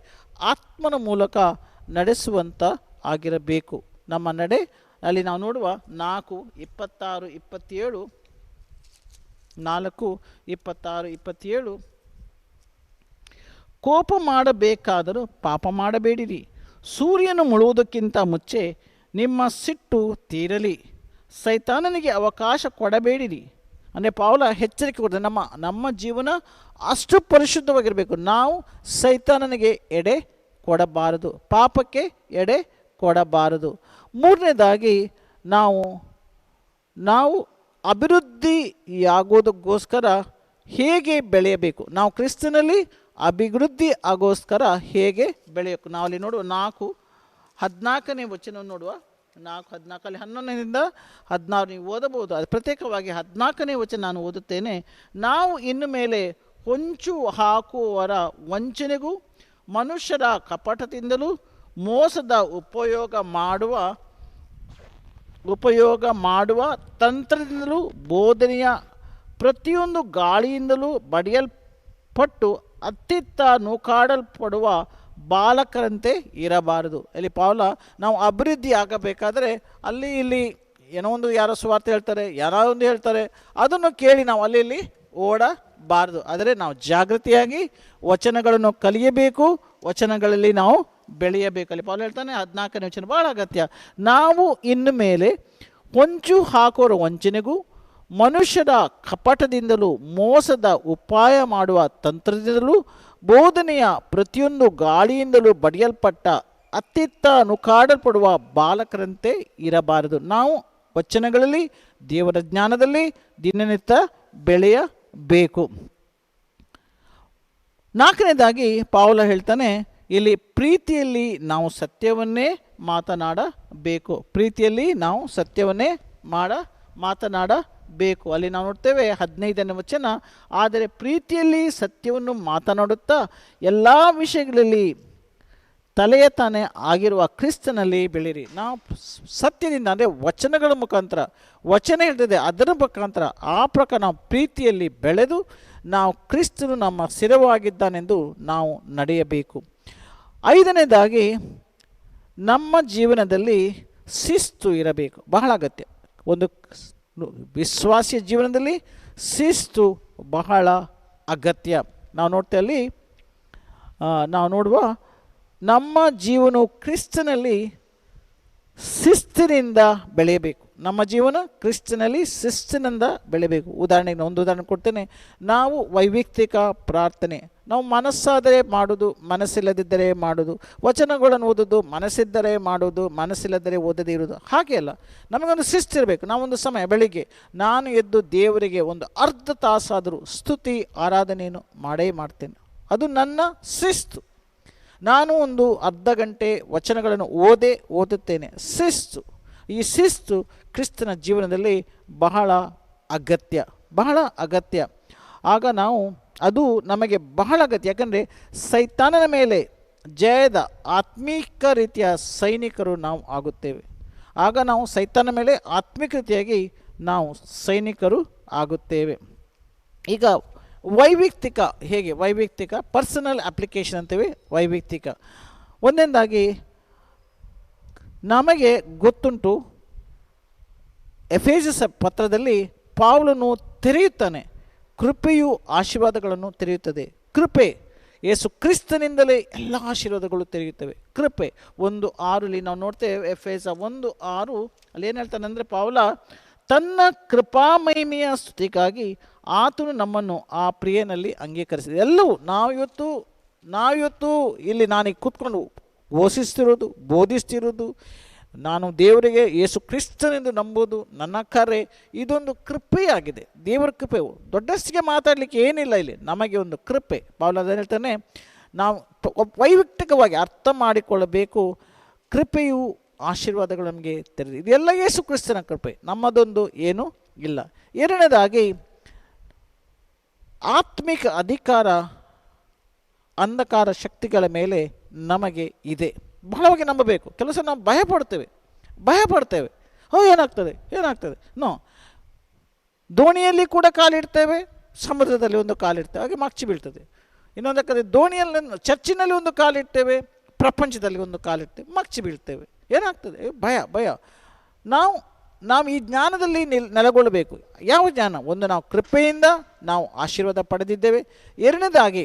A: ಆತ್ಮನ ಮೂಲಕ ನಡೆಸುವಂಥ ಆಗಿರಬೇಕು. ನಮ್ಮ ನಡೆ ಅಲ್ಲಿ ನಾವು ನೋಡುವ 4:26-27 ಕೋಪ ಮಾಡಬೇಕಾದರೂ ಪಾಪ ಮಾಡಬೇಡಿರಿ, ಸೂರ್ಯನು ಮುಳುವುದಕ್ಕಿಂತ ಮುಂಚೆ ನಿಮ್ಮ ಸಿಟ್ಟು ತೀರಲಿ, ಸೈತಾನನಿಗೆ ಅವಕಾಶ ಕೊಡಬೇಡಿರಿ. ಅಂದರೆ ಪೌಲ ಎಚ್ಚರಿಕೆ ಕೊಡ್ತಾರೆ, ನಮ್ಮ ಜೀವನ ಅಷ್ಟು ಪರಿಶುದ್ಧವಾಗಿರಬೇಕು. ನಾವು ಸೈತಾನನಿಗೆ ಎಡೆ ಕೊಡಬಾರದು, ಪಾಪಕ್ಕೆ ಎಡೆ ಕೊಡಬಾರದು. ನಾವು ಅಭಿವೃದ್ಧಿಯಾಗೋದಕ್ಕೋಸ್ಕರ ಹೇಗೆ ಬೆಳೆಯಬೇಕು, ನಾವು ಕ್ರಿಸ್ತನಲ್ಲಿ ಅಭಿವೃದ್ಧಿ ಆಗೋಸ್ಕರ ಹೇಗೆ ಬೆಳೆಯಬೇಕು. ನಾವಲ್ಲಿ ನೋಡುವ 4:14 ವಚನವನ್ನು ನೋಡುವ. 4:14 11ರಿಂದ 16 ನೀವು ಓದಬಹುದು. ಅದು ಪ್ರತ್ಯೇಕವಾಗಿ 14ನೇ ವಚನ ನಾನು ಓದುತ್ತೇನೆ. ನಾವು ಇನ್ನು ಮೇಲೆ ಹೊಂಚು ಹಾಕುವವರ ವಂಚನೆಗೂ ಮನುಷ್ಯರ ಕಪಟದಿಂದಲೂ ಮೋಸದ ಉಪಯೋಗ ಮಾಡುವ ತಂತ್ರದಿಂದಲೂ ಬೋಧನೆಯ ಪ್ರತಿಯೊಂದು ಗಾಳಿಯಿಂದಲೂ ಬಡಿಯಲ್ಪಟ್ಟು ಅತ್ತಿತ್ತ ನೂಕಾಡಲ್ಪಡುವ ಬಾಲಕರಂತೆ ಇರಬಾರದು. ಇಲ್ಲಿ ಪೌಲ ನಾವು ಅಭಿವೃದ್ಧಿ ಆಗಬೇಕಾದರೆ ಅಲ್ಲಿ ಇಲ್ಲಿ ಏನೋ ಒಂದು ಯಾರೋ ಸುವಾರ್ತೆ ಹೇಳ್ತಾರೆ, ಯಾರೋ ಒಂದು ಹೇಳ್ತಾರೆ, ಅದನ್ನು ಕೇಳಿ ನಾವು ಅಲ್ಲಿ ಓಡಬಾರದು. ಆದರೆ ನಾವು ಜಾಗೃತಿಯಾಗಿ ವಚನಗಳನ್ನು ಕಲಿಯಬೇಕು, ವಚನಗಳಲ್ಲಿ ನಾವು ಬೆಳೆಯಬೇಕು. ಅಲ್ಲಿ ಪೌಲ ಹೇಳ್ತಾನೆ 14ನೇ ವಚನ ಬಹಳ ಅಗತ್ಯ. ನಾವು ಇನ್ನು ಮೇಲೆ ಹೊಂಚು ಹಾಕೋರ ವಂಚನೆಗೂ ಮನುಷ್ಯರ ಕಪಟದಿಂದಲೂ ಮೋಸದ ಉಪಾಯ ಮಾಡುವ ತಂತ್ರದಿಂದಲೂ ಬೋಧನೆಯ ಪ್ರತಿಯೊಂದು ಗಾಳಿಯಿಂದಲೂ ಬಡಿಯಲ್ಪಟ್ಟ ಅತ್ತಿತ್ತ ನುಕಾಡಲ್ಪಡುವ ಬಾಲಕರಂತೆ ಇರಬಾರದು. ನಾವು ವಚನಗಳಲ್ಲಿ ದೇವರ ಜ್ಞಾನದಲ್ಲಿ ದಿನನಿತ್ಯ ಬೆಳೆಯಬೇಕು. 4ನೇದಾಗಿ ಪೌಲ ಹೇಳ್ತಾನೆ, ಇಲ್ಲಿ ಪ್ರೀತಿಯಲ್ಲಿ ನಾವು ಸತ್ಯವನ್ನೇ ಮಾತನಾಡಬೇಕು. ಮಾತನಾಡಬೇಕು. ಅಲ್ಲಿ ನಾವು ನೋಡ್ತೇವೆ 15ನೇ ವಚನ, ಆದರೆ ಪ್ರೀತಿಯಲ್ಲಿ ಸತ್ಯವನ್ನು ಮಾತನಾಡುತ್ತಾ ಎಲ್ಲ ವಿಷಯಗಳಲ್ಲಿ ತಲೆಯ ತಾನೇ ಆಗಿರುವ ಕ್ರಿಸ್ತನಲ್ಲಿ ಬೆಳೀರಿ. ನಾವು ಸತ್ಯದಿಂದ, ಅಂದರೆ ವಚನಗಳ ಮುಖಾಂತರ, ವಚನ ಹೇಳ್ತದೆ ಅದರ ಮುಖಾಂತರ ಆ ಪ್ರಕಾರ ನಾವು ಪ್ರೀತಿಯಲ್ಲಿ ಬೆಳೆದು ನಾವು ಕ್ರಿಸ್ತನು ನಮ್ಮ ಸ್ಥಿರವಾಗಿದ್ದಾನೆಂದು ನಾವು ನಡೆಯಬೇಕು. 5ನೇದಾಗಿ ನಮ್ಮ ಜೀವನದಲ್ಲಿ ಶಿಸ್ತು ಇರಬೇಕು, ಬಹಳ ಅಗತ್ಯ. ಒಂದು ವಿಶ್ವಾಸಿಯ ಜೀವನದಲ್ಲಿ ಶಿಸ್ತು ಬಹಳ ಅಗತ್ಯ. ನಾವು ನೋಡುವ ನಮ್ಮ ಜೀವನವು ಕ್ರಿಸ್ತನಲ್ಲಿ ಶಿಸ್ತಿನಿಂದ ಬೆಳೆಯಬೇಕು. ಉದಾಹರಣೆಗೆ ಒಂದು ಉದಾಹರಣೆ ಕೊಡ್ತೇನೆ. ನಾವು ವೈಯಕ್ತಿಕ ಪ್ರಾರ್ಥನೆ, ನಾವು ಮನಸ್ಸಾದರೆ ಮಾಡೋದು, ಮನಸ್ಸಿಲ್ಲದಿದ್ದರೆ ಮಾಡೋದು, ವಚನಗಳನ್ನು ಓದೋದು, ಮನಸ್ಸಿದ್ದರೆ ಮಾಡೋದು, ಮನಸ್ಸಿಲ್ಲದರೆ ಓದದೇ ಇರೋದು, ಹಾಗೆ ಅಲ್ಲ. ನಮಗೊಂದು ಶಿಸ್ತಿರಬೇಕು. ನಾವೊಂದು ಸಮಯ ಬೆಳಿಗ್ಗೆ ನಾನು ಎದ್ದು ದೇವರಿಗೆ ಒಂದು ಅರ್ಧ ತಾಸಾದರೂ ಸ್ತುತಿ ಆರಾಧನೆಯನ್ನು ಮಾಡೇ ಮಾಡ್ತೇನೆ. ಅದು ನನ್ನ ಶಿಸ್ತು. ನಾನು ಒಂದು ಅರ್ಧ ಗಂಟೆ ವಚನಗಳನ್ನು ಓದುತ್ತೇನೆ. ಈ ಶಿಸ್ತು ಕ್ರಿಸ್ತನ ಜೀವನದಲ್ಲಿ ಬಹಳ ಅಗತ್ಯ. ಆಗ ಅದು ನಮಗೆ ಬಹಳ ಅಗತ್ಯ. ಯಾಕಂದರೆ ಸೈತಾನನ ಮೇಲೆ ಜಯದ ಆತ್ಮಿಕ ರೀತಿಯ ಸೈನಿಕರು ನಾವು ಆಗುತ್ತೇವೆ. ಆಗ ನಾವು ಸೈತಾನ ಮೇಲೆ ಆತ್ಮಿಕ ರೀತಿಯಾಗಿ ನಾವು ಸೈನಿಕರು ಆಗುತ್ತೇವೆ. ಈಗ ವೈಯಕ್ತಿಕ ಪರ್ಸನಲ್ ಅಪ್ಲಿಕೇಶನ್ ಅಂತೇವೆ. ಒಂದನೇದಾಗಿ ನಮಗೆ ಗೊತ್ತುಂಟು, ಎಫೆಸಸ್ ಪತ್ರದಲ್ಲಿ ಪೌಲನು ತೆರೆಯುತ್ತಾನೆ, ಕೃಪೆಯು ಆಶೀರ್ವಾದಗಳನ್ನು ತೆರೆಯುತ್ತದೆ. ಕೃಪೆ ಯೇಸು ಕ್ರಿಸ್ತನಿಂದಲೇ ಎಲ್ಲ ಆಶೀರ್ವಾದಗಳು ತೆರೆಯುತ್ತವೆ. ಕೃಪೆ 1:6 ನಾವು ನೋಡ್ತೇವೆ. ಎಫೆಸ 1:6 ಅಲ್ಲಿ ಏನು ಹೇಳ್ತಾನೆ ಅಂದರೆ, ಪೌಲ ತನ್ನ ಕೃಪಾಮಹಿಮೆಯ ಸ್ತುತಿಗಾಗಿ ಆತನು ನಮ್ಮನ್ನು ಆ ಪ್ರಿಯನಲ್ಲಿ ಅಂಗೀಕರಿಸಿದೆ. ಎಲ್ಲವೂ ನಾವು ಇವತ್ತು ನಾವಿವತ್ತು ಇಲ್ಲಿ ನಾನೀಗ ಕೂತ್ಕೊಂಡು ಘೋಷಿಸ್ತಿರೋದು, ಬೋಧಿಸ್ತಿರೋದು, ನಾನು ದೇವರಿಗೆ ಯೇಸು ಕ್ರಿಸ್ತನೆಂದು ನಂಬುವುದು ನನ್ನ ಕರೆ, ಇದೊಂದು ಕೃಪೆಯಾಗಿದೆ. ದೇವರ ಕೃಪೆ. ದೊಡ್ಡಷ್ಟಿಗೆ ಮಾತಾಡಲಿಕ್ಕೆ ಏನಿಲ್ಲ ಇಲ್ಲಿ, ನಮಗೆ ಒಂದು ಕೃಪೆ. ಪೌಲ ಹೇಳ್ತಾನೆ, ನಾವು ವೈಯಕ್ತಿಕವಾಗಿ ಅರ್ಥ ಮಾಡಿಕೊಳ್ಳಬೇಕು. ಕೃಪೆಯು ಆಶೀರ್ವಾದಗಳು ನಮಗೆ ತೆರೆದಿದೆ. ಇದೆಲ್ಲ ಯೇಸು ಕ್ರಿಸ್ತನ ಕೃಪೆ, ನಮ್ಮದೊಂದು ಏನೂ ಇಲ್ಲ. ಎರಡನೇದಾಗಿ ಆತ್ಮಿಕ ಅಧಿಕಾರ ಅಂಧಕಾರ ಶಕ್ತಿಗಳ ಮೇಲೆ ನಮಗೆ ಇದೆ. ಬಹಳವಾಗಿ ನಂಬಬೇಕು. ಕೆಲಸ ನಾವು ಭಯಪಡ್ತೇವೆ. ಏನಾಗ್ತದೆ ನೋ, ದೋಣಿಯಲ್ಲಿ ಕೂಡ ಕಾಲಿಡ್ತೇವೆ, ಸಮುದ್ರದಲ್ಲಿ ಒಂದು ಕಾಲಿಡ್ತೇವೆ, ಹಾಗೆ ಮಚ್ಚಿ ಬೀಳ್ತದೆ. ಇನ್ನೊಂದು ಕಡೆ ದೋಣಿಯಲ್ಲಿ, ಚರ್ಚಿನಲ್ಲಿ ಒಂದು ಕಾಲಿಡ್ತೇವೆ, ಪ್ರಪಂಚದಲ್ಲಿ ಒಂದು ಕಾಲಿಡ್ತೇವೆ, ಮಚ್ಚಿ ಬೀಳ್ತೇವೆ. ಏನಾಗ್ತದೆ? ಭಯ. ನಾವು ಈ ಜ್ಞಾನದಲ್ಲಿ ನೆಲೆಗೊಳ್ಳಬೇಕು. ಯಾವ ಜ್ಞಾನ? ಒಂದು, ನಾವು ಕೃಪೆಯಿಂದ ನಾವು ಆಶೀರ್ವಾದ ಪಡೆದಿದ್ದೇವೆ. ಎರಡನೇದಾಗಿ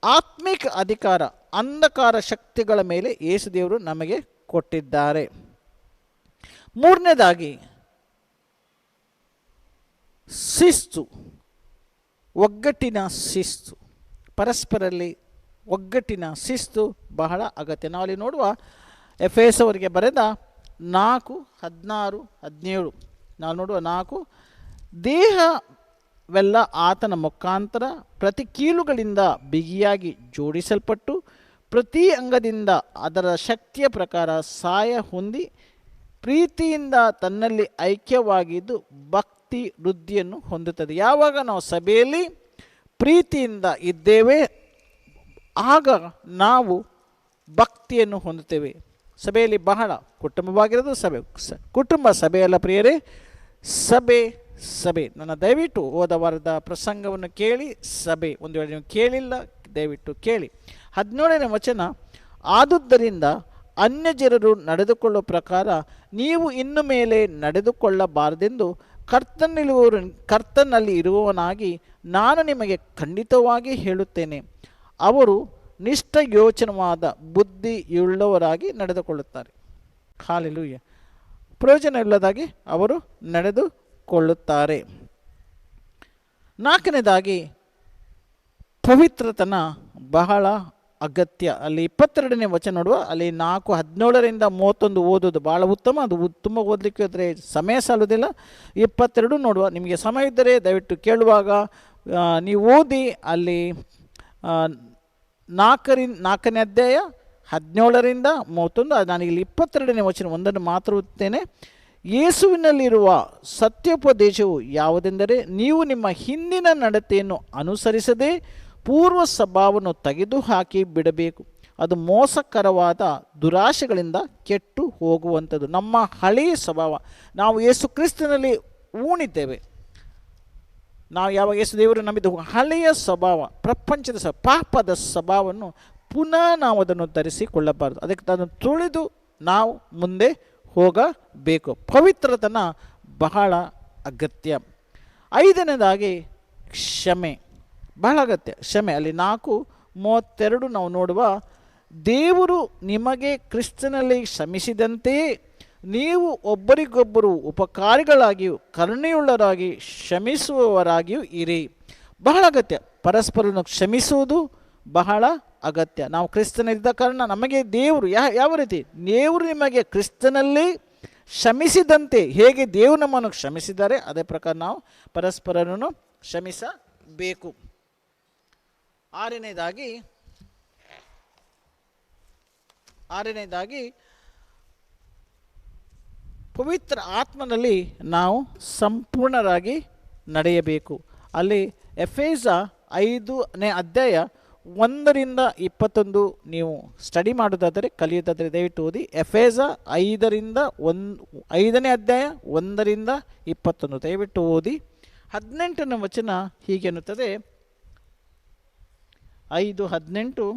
A: ಆತ್ಮಿಕ ಅಧಿಕಾರ ಅಂಧಕಾರ ಶಕ್ತಿಗಳ ಮೇಲೆ ಯೇಸು ದೇವರು ನಮಗೆ ಕೊಟ್ಟಿದ್ದಾರೆ. ಮೂರನೇದಾಗಿ ಶಿಸ್ತು, ಒಗ್ಗಟ್ಟಿನ ಶಿಸ್ತು, ಪರಸ್ಪರಲ್ಲಿ ಒಗ್ಗಟ್ಟಿನ ಶಿಸ್ತು ಬಹಳ ಅಗತ್ಯ. ನಾವಲ್ಲಿ ನೋಡುವ ಎಫೆಸವರಿಗೆ ಬರೆದ 4:16-17 ನಾವು ನೋಡುವ 4, ದೇಹವೆಲ್ಲ ಆತನ ಮುಖಾಂತರ ಪ್ರತಿ ಕೀಲುಗಳಿಂದ ಬಿಗಿಯಾಗಿ ಜೋಡಿಸಲ್ಪಟ್ಟು ಪ್ರತಿ ಅಂಗದಿಂದ ಅದರ ಶಕ್ತಿಯ ಪ್ರಕಾರ ಸಹಾಯ ಹೊಂದಿ ಪ್ರೀತಿಯಿಂದ ತನ್ನಲ್ಲಿ ಐಕ್ಯವಾಗಿದ್ದು ಭಕ್ತಿ ವೃದ್ಧಿಯನ್ನು ಹೊಂದುತ್ತದೆ. ಯಾವಾಗ ನಾವು ಸಭೆಯಲ್ಲಿ ಪ್ರೀತಿಯಿಂದ ಇದ್ದೇವೆ, ಆಗ ನಾವು ಭಕ್ತಿಯನ್ನು ಹೊಂದುತ್ತೇವೆ. ಸಭೆಯಲ್ಲಿ ಬಹಳ ಕುಟುಂಬವಾಗಿರೋದು ಕುಟುಂಬ ಸಭೆಯಲ್ಲ ಪ್ರಿಯರೇ, ಸಭೆ. ನನ್ನ ದಯವಿಟ್ಟು ಹೋದ ವಾರದ ಪ್ರಸಂಗವನ್ನು ಕೇಳಿ, ಸಭೆ ಒಂದು ವೇಳೆ ನೀವು ಕೇಳಿಲ್ಲ ದಯವಿಟ್ಟು ಕೇಳಿ. 17ನೇ ವಚನ, ಆದುದರಿಂದ ಅನ್ಯಜನರು ನಡೆದುಕೊಳ್ಳುವ ಪ್ರಕಾರ ನೀವು ಇನ್ನು ಮೇಲೆ ನಡೆದುಕೊಳ್ಳಬಾರದೆಂದು ಕರ್ತನಲ್ಲಿ ಇರುವವನಾಗಿ ನಾನು ನಿಮಗೆ ಖಂಡಿತವಾಗಿ ಹೇಳುತ್ತೇನೆ. ಅವರು ನಿಷ್ಠಯೋಚನವಾದ ಬುದ್ಧಿಯುಳ್ಳವರಾಗಿ ನಡೆದುಕೊಳ್ಳುತ್ತಾರೆ. ಹಾಲೆಲೂಯ. ಪ್ರಯೋಜನವಿಲ್ಲದಾಗಿ ಅವರು ನಡೆದುಕೊಳ್ಳುತ್ತಾರೆ. 4ನೇದಾಗಿ ಪವಿತ್ರತನ ಬಹಳ ಅಗತ್ಯ. ಅಲ್ಲಿ 22ನೇ ವಚನ ನೋಡುವ, ಅಲ್ಲಿ 4:17-31 ಓದೋದು ಭಾಳ ಉತ್ತಮ. ಅದು ತುಂಬ ಓದಲಿಕ್ಕೆ ಹೋದರೆ ಸಮಯ ಸಾಲುವುದಿಲ್ಲ. 22 ನೋಡುವ, ನಿಮಗೆ ಸಮಯ ಇದ್ದರೆ ದಯವಿಟ್ಟು ಕೇಳುವಾಗ ನೀವು ಓದಿ. ಅಲ್ಲಿ 4ನೇ ಅಧ್ಯಾಯ 17-31. ನಾನೀಗ 22ನೇ ವಚನ ಒಂದನ್ನು ಮಾತ್ರ ಓದುತ್ತೇನೆ. ಯೇಸುವಿನಲ್ಲಿರುವ ಸತ್ಯೋಪದೇಶವು ಯಾವುದೆಂದರೆ, ನೀವು ನಿಮ್ಮ ಹಿಂದಿನ ನಡತೆಯನ್ನು ಅನುಸರಿಸದೆ ಪೂರ್ವ ಸ್ವಭಾವವನ್ನು ತೆಗೆದುಹಾಕಿ ಬಿಡಬೇಕು. ಅದು ಮೋಸಕರವಾದ ದುರಾಶೆಗಳಿಂದ ಕೆಟ್ಟು ಹೋಗುವಂಥದ್ದು. ನಮ್ಮ ಹಳೆಯ ಸ್ವಭಾವ, ನಾವು ಯೇಸು ಕ್ರಿಸ್ತನಲ್ಲಿ ಉಣಿದ್ದೇವೆ. ನಾವು ಯಾವಾಗ ಯೇಸು ದೇವರು ನಂಬಿದ್ದು, ಹಳೆಯ ಸ್ವಭಾವ, ಪ್ರಪಂಚದ ಪಾಪದ ಸ್ವಭಾವವನ್ನು ಪುನಃ ನಾವು ಅದನ್ನು ಧರಿಸಿಕೊಳ್ಳಬಾರದು. ಅದಕ್ಕೆ ಅದನ್ನು ತುಳಿದು ನಾವು ಮುಂದೆ ಹೋಗಬೇಕು. ಪವಿತ್ರತನ ಬಹಳ ಅಗತ್ಯ. 5ನೇದಾಗಿ ಕ್ಷಮೆ ಬಹಳ ಅಗತ್ಯ. ಕ್ಷಮೆ. ಅಲ್ಲಿ 4:32 ನಾವು ನೋಡುವ, ದೇವರು ನಿಮಗೆ ಕ್ರಿಸ್ತನಲ್ಲಿ ಕ್ಷಮಿಸಿದಂತೆಯೇ ನೀವು ಒಬ್ಬರಿಗೊಬ್ಬರು ಉಪಕಾರಿಗಳಾಗಿಯೂ ಕರುಣೆಯುಳ್ಳವರಾಗಿ ಕ್ಷಮಿಸುವವರಾಗಿಯೂ ಇರಿ. ಬಹಳ ಅಗತ್ಯ. ಪರಸ್ಪರನ್ನು ಕ್ಷಮಿಸುವುದು ಬಹಳ ಅಗತ್ಯ. ನಾವು ಕ್ರಿಸ್ತನಿದ್ದ ಕಾರಣ ನಮಗೆ ದೇವರು ಯಾವ ರೀತಿ, ದೇವರು ನಿಮಗೆ ಕ್ರಿಸ್ತನಲ್ಲಿ ಕ್ಷಮಿಸಿದಂತೆ ಹೇಗೆ ದೇವರು ನಮ್ಮನ್ನು ಕ್ಷಮಿಸಿದ್ದಾರೆ, ಅದೇ ಪ್ರಕಾರ ನಾವು ಪರಸ್ಪರನನ್ನು ಕ್ಷಮಿಸಬೇಕು. 6ನೇದಾಗಿ ಪವಿತ್ರ ಆತ್ಮನಲ್ಲಿ ನಾವು ಸಂಪೂರ್ಣರಾಗಿ ನಡೆಯಬೇಕು. ಅಲ್ಲಿ ಎಫೆಸ 5ನೇ ಅಧ್ಯಾಯ 1-21 ನೀವು ಸ್ಟಡಿ ಮಾಡೋದಾದರೆ, ಕಲಿಯೋದಾದರೆ ದಯವಿಟ್ಟು ಓದಿ. ಎಫೆಸ 5ನೇ ಅಧ್ಯಾಯ 1-21 ದಯವಿಟ್ಟು ಓದಿ. 18ನೇ ವಚನ ಹೀಗೆ ಅನ್ನುತ್ತದೆ, 5:18,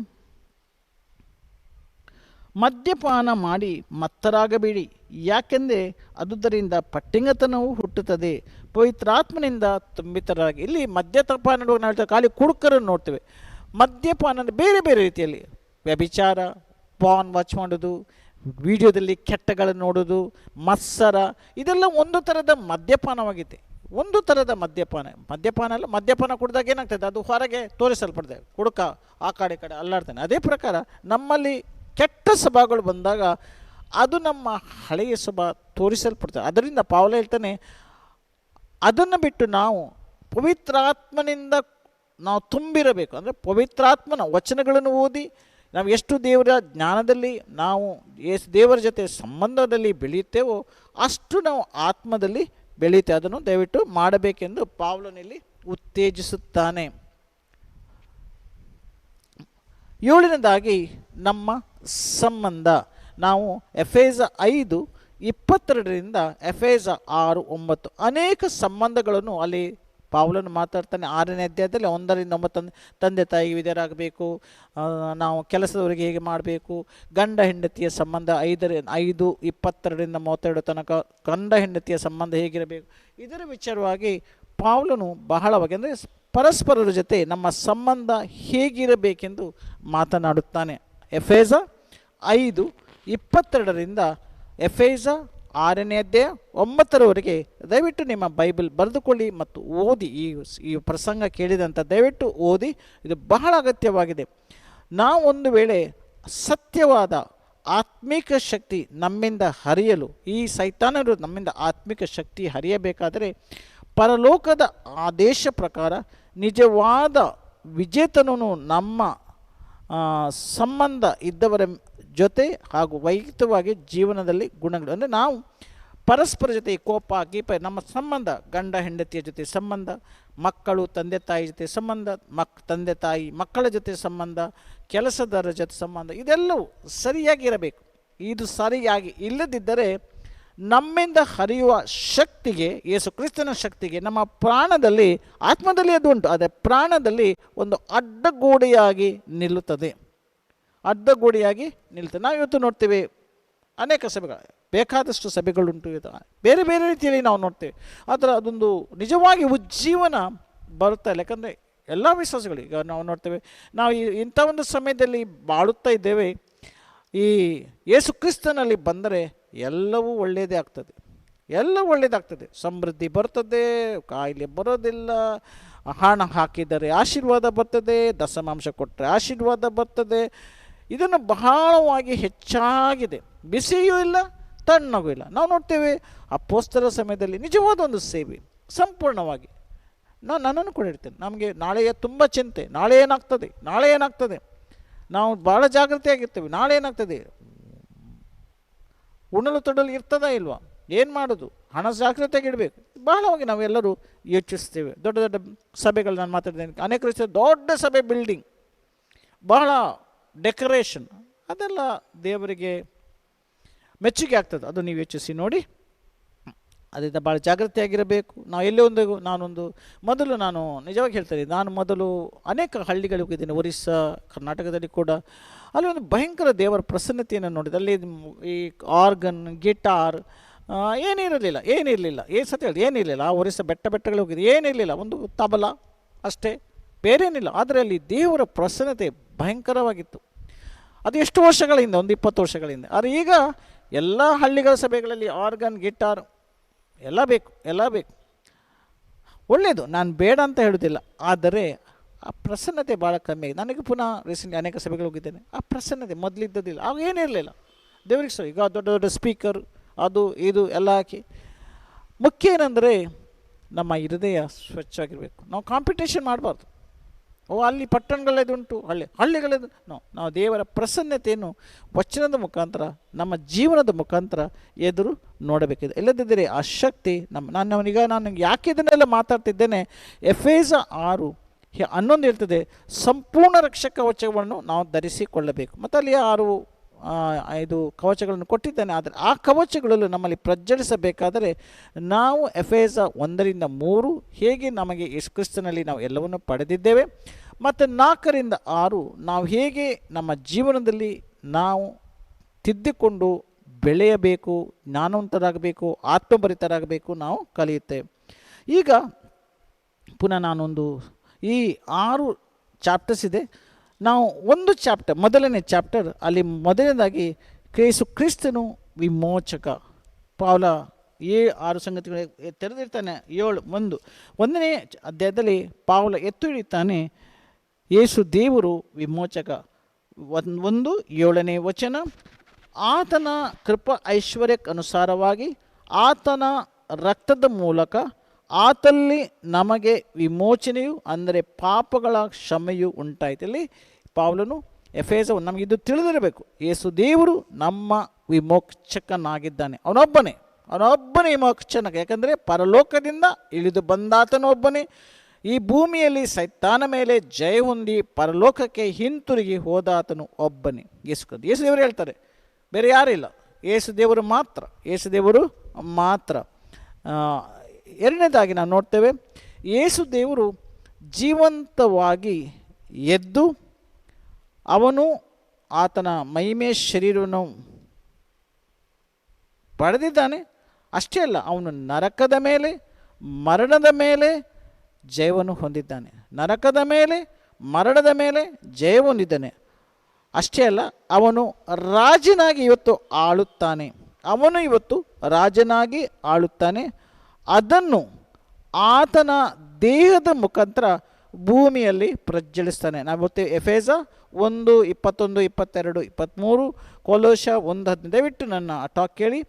A: ಮದ್ಯಪಾನ ಮಾಡಿ ಮತ್ತರಾಗಬೇಡಿ, ಯಾಕೆಂದರೆ ಅದುದರಿಂದ ಪಟ್ಟಿಂಗತನವು ಹುಟ್ಟುತ್ತದೆ. ಪವಿತ್ರಾತ್ಮನಿಂದ ತುಂಬಿತರಾಗಿ. ಇಲ್ಲಿ ಮದ್ಯಪಾನ ನಾವು ಖಾಲಿ ಕುಡುಕರನ್ನು ನೋಡ್ತೇವೆ. ಮದ್ಯಪಾನ ಬೇರೆ ಬೇರೆ ರೀತಿಯಲ್ಲಿ, ವ್ಯಭಿಚಾರ, ಪಾನ್ ವಾಚ್ ಮಾಡೋದು, ವಿಡಿಯೋದಲ್ಲಿ ಕೆಟ್ಟಗಳನ್ನು ನೋಡೋದು, ಮತ್ಸರ, ಇದೆಲ್ಲ ಒಂದು ಥರದ ಮದ್ಯಪಾನವಾಗಿದೆ. ಒಂದು ಥರದ ಮದ್ಯಪಾನ ಅಲ್ಲ, ಮದ್ಯಪಾನ ಕುಡಿದಾಗ ಏನಾಗ್ತದೆ, ಅದು ಹೊರಗೆ ತೋರಿಸಲ್ಪಡ್ತದೆ, ಕುಡುಕ ಆ ಕಡೆ ಅಲ್ಲಾಡ್ತಾನೆ. ಅದೇ ಪ್ರಕಾರ ನಮ್ಮಲ್ಲಿ ಕೆಟ್ಟ ಸ್ವಭಾವಗಳು ಬಂದಾಗ ಅದು ನಮ್ಮ ಹಳೆಯ ಸ್ವಭಾವ ತೋರಿಸಲ್ಪಡ್ತದೆ. ಅದರಿಂದ ಪೌಲ ಹೇಳ್ತಾನೆ, ಅದನ್ನು ಬಿಟ್ಟು ನಾವು ಪವಿತ್ರಾತ್ಮನಿಂದ ನಾವು ತುಂಬಿರಬೇಕು. ಅಂದರೆ ಪವಿತ್ರಾತ್ಮನ ವಚನಗಳನ್ನು ಓದಿ ನಾವು ಎಷ್ಟು ದೇವರ ಜ್ಞಾನದಲ್ಲಿ ನಾವು ದೇವರ ಜೊತೆ ಸಂಬಂಧದಲ್ಲಿ ಬೆಳೆಯುತ್ತೇವೋ ಅಷ್ಟು ನಾವು ಆತ್ಮದಲ್ಲಿ ಬೆಳೆಯುತ್ತೇವೆ. ಅದನ್ನು ದಯವಿಟ್ಟು ಮಾಡಬೇಕೆಂದು ಪೌಲನಲ್ಲಿ ಉತ್ತೇಜಿಸುತ್ತಾನೆ. 7ನೇದಾಗಿ ನಮ್ಮ ಸಂಬಂಧ. ನಾವು ಎಫೆಸ 5:22 ಎಫೆಸ 6:9 ಅನೇಕ ಸಂಬಂಧಗಳನ್ನು ಅಲ್ಲಿ ಪೌಲನು ಮಾತಾಡ್ತಾನೆ. 6ನೇ ಅಧ್ಯಾಯದಲ್ಲಿ 1-9 ತಂದೆ ತಾಯಿ ವಿಧೇಯರಾಗಬೇಕು, ನಾವು ಕೆಲಸದವರಿಗೆ ಹೇಗೆ ಮಾಡಬೇಕು, ಗಂಡ ಹೆಂಡತಿಯ ಸಂಬಂಧ 5:22-32 ತನಕ ಗಂಡ ಹೆಂಡತಿಯ ಸಂಬಂಧ ಹೇಗಿರಬೇಕು, ಇದರ ವಿಚಾರವಾಗಿ ಪೌಲನು ಬಹಳವಾಗಿ ಅಂದರೆ ಪರಸ್ಪರರ ಜೊತೆ ನಮ್ಮ ಸಂಬಂಧ ಹೇಗಿರಬೇಕೆಂದು ಮಾತನಾಡುತ್ತಾನೆ. ಎಫೆಸ 5:22 ಎಫೆಸ 6ನೇ ಅಧ್ಯಾಯ 9 ದಯವಿಟ್ಟು ನಿಮ್ಮ ಬೈಬಲ್ ಬರೆದುಕೊಳ್ಳಿ ಮತ್ತು ಓದಿ. ಈ ಪ್ರಸಂಗ ಕೇಳಿದಂಥ ದಯವಿಟ್ಟು ಓದಿ, ಇದು ಬಹಳ ಅಗತ್ಯವಾಗಿದೆ. ನಾವು ಒಂದು ವೇಳೆ ಸತ್ಯವಾದ ಆತ್ಮಿಕ ಶಕ್ತಿ ನಮ್ಮಿಂದ ಹರಿಯಲು, ಈ ಸೈತಾನರು ನಮ್ಮಿಂದ ಆತ್ಮಿಕ ಶಕ್ತಿ ಹರಿಯಬೇಕಾದರೆ ಪರಲೋಕದ ಆದೇಶ ಪ್ರಕಾರ ನಿಜವಾದ ವಿಜೇತನೂ ನಮ್ಮ ಸಂಬಂಧ ಇದ್ದವರ ಜೊತೆ ಹಾಗೂ ವೈಯಕ್ತಿಕವಾಗಿ ಜೀವನದಲ್ಲಿ ಗುಣಗಳು, ಅಂದರೆ ನಾವು ಪರಸ್ಪರ ಜೊತೆ ಕೋಪ ಗೀಪ ನಮ್ಮ ಸಂಬಂಧ, ಗಂಡ ಹೆಂಡತಿಯ ಜೊತೆ ಸಂಬಂಧ, ಮಕ್ಕಳು ತಂದೆ ತಾಯಿ ಜೊತೆ ಸಂಬಂಧ, ತಂದೆ ತಾಯಿ ಮಕ್ಕಳ ಜೊತೆ ಸಂಬಂಧ, ಕೆಲಸದಾರರ ಜೊತೆ ಸಂಬಂಧ, ಇದೆಲ್ಲವೂ ಸರಿಯಾಗಿರಬೇಕು. ಇದು ಸರಿಯಾಗಿ ಇಲ್ಲದಿದ್ದರೆ ನಮ್ಮಿಂದ ಹರಿಯುವ ಶಕ್ತಿಗೆ, ಯೇಸು ಕ್ರಿಸ್ತನ ಶಕ್ತಿಗೆ ನಮ್ಮ ಪ್ರಾಣದಲ್ಲಿ, ಆತ್ಮದಲ್ಲಿ ಅದು ಉಂಟು, ಆದರೆ ಪ್ರಾಣದಲ್ಲಿ ಒಂದು ಅಡ್ಡಗೋಡೆಯಾಗಿ ನಿಲ್ಲುತ್ತದೆ. ನಾವು ಇವತ್ತು ನೋಡ್ತೇವೆ ಅನೇಕ ಸಭೆಗಳು, ಬೇಕಾದಷ್ಟು ಸಭೆಗಳುಂಟು, ಬೇರೆ ಬೇರೆ ರೀತಿಯಲ್ಲಿ ನಾವು ನೋಡ್ತೇವೆ. ಆದರೆ ಅದೊಂದು ನಿಜವಾಗಿ ಉಜ್ಜೀವನ ಬರುತ್ತಾ ಇಲ್ಲ. ಯಾಕಂದರೆ ಎಲ್ಲ ವಿಶ್ವಾಸಗಳು ಈಗ ನಾವು ನೋಡ್ತೇವೆ, ನಾವು ಇಂಥ ಒಂದು ಸಮಯದಲ್ಲಿ ಬಾಳುತ್ತಾ ಇದ್ದೇವೆ. ಈ ಯೇಸು ಕ್ರಿಸ್ತನಲ್ಲಿ ಬಂದರೆ ಎಲ್ಲವೂ ಒಳ್ಳೆಯದೇ ಆಗ್ತದೆ, ಸಮೃದ್ಧಿ ಬರ್ತದೆ, ಕಾಯಿಲೆ ಬರೋದಿಲ್ಲ, ಹಣ ಹಾಕಿದರೆ ಆಶೀರ್ವಾದ ಬರ್ತದೆ, ದಶಮಾಂಶ ಕೊಟ್ಟರೆ ಆಶೀರ್ವಾದ ಬರ್ತದೆ. ಇದನ್ನು ಬಹಳವಾಗಿ ಹೆಚ್ಚಾಗಿದೆ, ಬಿಸಿಯೂ ಇಲ್ಲ ತಣ್ಣಗೂ ಇಲ್ಲ. ನಾವು ನೋಡ್ತೇವೆ ಅಪೊಸ್ತಲರ ಸಮಯದಲ್ಲಿ ನಿಜವಾದ ಒಂದು ಸೇವೆ ಸಂಪೂರ್ಣವಾಗಿ. ನನ್ನನ್ನು ಕೂಡ ಹೇಳ್ತೇನೆ, ನಮಗೆ ನಾಳೆಯ ತುಂಬ ಚಿಂತೆ, ನಾಳೆ ಏನಾಗ್ತದೆ, ನಾವು ಭಾಳ ಜಾಗೃತಿಯಾಗಿರ್ತೇವೆ. ನಾಳೆ ಏನಾಗ್ತದೆ, ಉಣಲು ತೊಡಲು ಇರ್ತದಾ ಇಲ್ವಾ, ಏನು ಮಾಡೋದು, ಹಣ ಜಾಗೃತಿಯಾಗಿಡಬೇಕು, ಬಹಳವಾಗಿ ನಾವೆಲ್ಲರೂ ಯೋಚಿಸ್ತೇವೆ. ದೊಡ್ಡ ದೊಡ್ಡ ಸಭೆಗಳು ನಾನು ಮಾತಾಡಿದ್ದೇನೆ, ಅನೇಕ ರೀತಿಯ ದೊಡ್ಡ ಸಭೆ, ಬಿಲ್ಡಿಂಗ್, ಬಹಳ ಡೆಕೋರೇಷನ್, ಅದೆಲ್ಲ ದೇವರಿಗೆ ಮೆಚ್ಚುಗೆ ಆಗ್ತದೆ. ಅದು ನೀವು ಯೋಚಿಸಿ ನೋಡಿ. ಅದರಿಂದ ಭಾಳ ಜಾಗೃತಿಯಾಗಿರಬೇಕು. ನಾವು ಎಲ್ಲೇ ನಾನು ನಿಜವಾಗಿ ಹೇಳ್ತೇನೆ, ನಾನು ಮೊದಲು ಅನೇಕ ಹಳ್ಳಿಗಳಿಗೆ ಹೋಗಿದ್ದೀನಿ, ಒರಿಸ್ಸಾ, ಕರ್ನಾಟಕದಲ್ಲಿ ಕೂಡ. ಅಲ್ಲಿ ಒಂದು ಭಯಂಕರ ದೇವರ ಪ್ರಸನ್ನತೆಯನ್ನು ನೋಡಿದೆ. ಅಲ್ಲಿ ಈ ಆರ್ಗನ್, ಗಿಟಾರ್ ಏನಿರಲಿಲ್ಲ, ಏನಿರಲಿಲ್ಲ. ಆ ಒರಿಸ್ಸಾ ಬೆಟ್ಟಗಳಿಗೆ ಹೋಗಿದ್ದು ಏನಿರಲಿಲ್ಲ, ಒಂದು ತಬಲ ಅಷ್ಟೇ, ಬೇರೇನಿಲ್ಲ. ಆದರೆ ಅಲ್ಲಿ ದೇವರ ಪ್ರಸನ್ನತೆ ಭಯಂಕರವಾಗಿತ್ತು. ಅದು ಎಷ್ಟು ವರ್ಷಗಳ ಹಿಂದೆ, ಒಂದು 20 ವರ್ಷಗಳ ಹಿಂದೆ. ಆದರೆ ಈಗ ಎಲ್ಲ ಹಳ್ಳಿಗಳ ಸಭೆಗಳಲ್ಲಿ ಆರ್ಗನ್, ಗಿಟಾರ್ ಎಲ್ಲ ಬೇಕು. ಒಳ್ಳೆಯದು, ನಾನು ಬೇಡ ಅಂತ ಹೇಳೋದಿಲ್ಲ. ಆದರೆ ಆ ಪ್ರಸನ್ನತೆ ಭಾಳ ಕಮ್ಮಿ ಆಗಿದೆ. ನನಗೆ ಪುನಃ ರೀಸೆಂಟ್ಲಿ ಅನೇಕ ಸಭೆಗಳು ಹೋಗಿದ್ದೇನೆ, ಆ ಪ್ರಸನ್ನತೆ ಮೊದಲಿದ್ದದಿಲ್ಲ, ಆಗ ಏನಿರಲಿಲ್ಲ. ದೇವರಿಗೆ ಸರ್, ಈಗ ದೊಡ್ಡ ದೊಡ್ಡ ಸ್ಪೀಕರ್ ಅದು ಇದು ಎಲ್ಲ ಹಾಕಿ. ಮುಖ್ಯ ಏನಂದರೆ ನಮ್ಮ ಹೃದಯ ಸ್ವಚ್ಛವಾಗಿರಬೇಕು. ನಾವು ಕಾಂಪಿಟೇಷನ್ ಮಾಡಬಾರ್ದು. ಅಲ್ಲಿ ಪಟ್ಟಣಗಳದುಂಟು, ಹಳ್ಳಿಗಳದು. ನಾವು ದೇವರ ಪ್ರಸನ್ನತೆಯನ್ನು ವಚನದ ಮುಖಾಂತರ, ನಮ್ಮ ಜೀವನದ ಮುಖಾಂತರ ಎದುರು ನೋಡಬೇಕಿದೆ. ಇಲ್ಲದಿದ್ದರೆ ಆ ಶಕ್ತಿ ನಾನು ಯಾಕೆ ಇದನ್ನೆಲ್ಲ ಮಾತಾಡ್ತಿದ್ದೇನೆ, ಎಫೆಸ 6:11 ಹೇಳ್ತದೆ, ಸಂಪೂರ್ಣ ರಕ್ಷಕ ಕವಚವನ್ನು ನಾವು ಧರಿಸಿಕೊಳ್ಳಬೇಕು. ಮತ್ತು ಅಲ್ಲಿ 5 ಕವಚಗಳನ್ನು ಕೊಟ್ಟಿದ್ದಾನೆ. ಆದರೆ ಆ ಕವಚಗಳಲ್ಲೂ ನಮ್ಮಲ್ಲಿ ಪ್ರಜ್ವಲಿಸಬೇಕಾದರೆ ನಾವು ಎಫೆಸ 1-3 ಹೇಗೆ ನಮಗೆ ಯೇಸು ಕ್ರಿಸ್ತನಲ್ಲಿ ನಾವು ಎಲ್ಲವನ್ನು ಪಡೆದಿದ್ದೇವೆ, ಮತ್ತು 4-6 ನಾವು ಹೇಗೆ ನಮ್ಮ ಜೀವನದಲ್ಲಿ ನಾವು ತಿದ್ದಿಕೊಂಡು ಬೆಳೆಯಬೇಕು, ಜ್ಞಾನವಂತರಾಗಬೇಕು, ಆತ್ಮಭರಿತರಾಗಬೇಕು, ನಾವು ಕಲಿಯುತ್ತೇವೆ. ಈಗ ಪುನಃ ಈ 6 ಚಾಪ್ಟರ್ಸ್ ಇದೆ. ನಾವು ಒಂದು ಚಾಪ್ಟರ್, ಮೊದಲನೇ ಚಾಪ್ಟರ್, ಅಲ್ಲಿ ಮೊದಲನೇದಾಗಿ ಯೇಸು ಕ್ರಿಸ್ತನು ವಿಮೋಚಕ. ಪೌಲ ಆರು ಸಂಗತಿಗಳು ತೆರೆದಿರ್ತಾನೆ. 1ನೇ ಅಧ್ಯಾಯದಲ್ಲಿ ಪೌಲ ಎತ್ತು ಹಿಡಿತಾನೆ, ಯೇಸು ದೇವರು ವಿಮೋಚಕ. 1:7 ವಚನ, ಆತನ ಕೃಪಾ ಐಶ್ವರ್ಯಕ್ಕನುಸಾರವಾಗಿ ಆತನ ರಕ್ತದ ಮೂಲಕ ಆತಲ್ಲಿ ನಮಗೆ ವಿಮೋಚನೆಯು ಅಂದರೆ ಪಾಪಗಳ ಕ್ಷಮೆಯು ಉಂಟಾಯಿತು. ಇಲ್ಲಿ ಪೌಲನು ಎಫೆಸ ನಮಗಿದು ತಿಳಿದಿರಬೇಕು, ಯೇಸು ದೇವರು ನಮ್ಮ ವಿಮೋಚಕನಾಗಿದ್ದಾನೆ. ಅವನೊಬ್ಬನೇ ವಿಮೋಚಕ. ಯಾಕಂದರೆ ಪರಲೋಕದಿಂದ ಇಳಿದು ಬಂದಾತನು ಒಬ್ಬನೇ. ಈ ಭೂಮಿಯಲ್ಲಿ ಸೈತಾನ ಮೇಲೆ ಜಯ ಹೊಂದಿ ಪರಲೋಕಕ್ಕೆ ಹಿಂತಿರುಗಿ ಹೋದಾತನು ಒಬ್ಬನೇ, ಯೇಸು ದೇವರು ಹೇಳ್ತಾರೆ, ಬೇರೆ ಯಾರಿಲ್ಲ, ಯೇಸು ದೇವರು ಮಾತ್ರ. ಎರಡನೇದಾಗಿ ನಾವು ನೋಡ್ತೇವೆ, ಯೇಸು ದೇವರು ಜೀವಂತವಾಗಿ ಎದ್ದು ಅವನು ಆತನ ಮಹಿಮೆ ಶರೀರವನ್ನು ಪಡೆದಿದ್ದಾನೆ. ಅಷ್ಟೇ ಅಲ್ಲ, ಅವನು ನರಕದ ಮೇಲೆ ಮರಣದ ಮೇಲೆ ಜಯವನ್ನು ಹೊಂದಿದ್ದಾನೆ. ನರಕದ ಮೇಲೆ ಮರಣದ ಮೇಲೆ ಜಯ ಹೊಂದಿದ್ದಾನೆ. ಅಷ್ಟೇ ಅಲ್ಲ, ಅವನು ರಾಜನಾಗಿ ಇವತ್ತು ಆಳುತ್ತಾನೆ. ಅದನ್ನು ಆತನ ದೇಹದ ಮುಖಾಂತರ ಭೂಮಿಯಲ್ಲಿ ಪ್ರಜ್ವಲಿಸ್ತಾನೆ. ನಾವು ಗೊತ್ತೇವೆ ಎಫೆಸ 1:21, 22, 23, ಕೊಲೋಶ 1:10. ದಯವಿಟ್ಟು ನನ್ನ ಟಾಕ್ ಕೇಳಿ.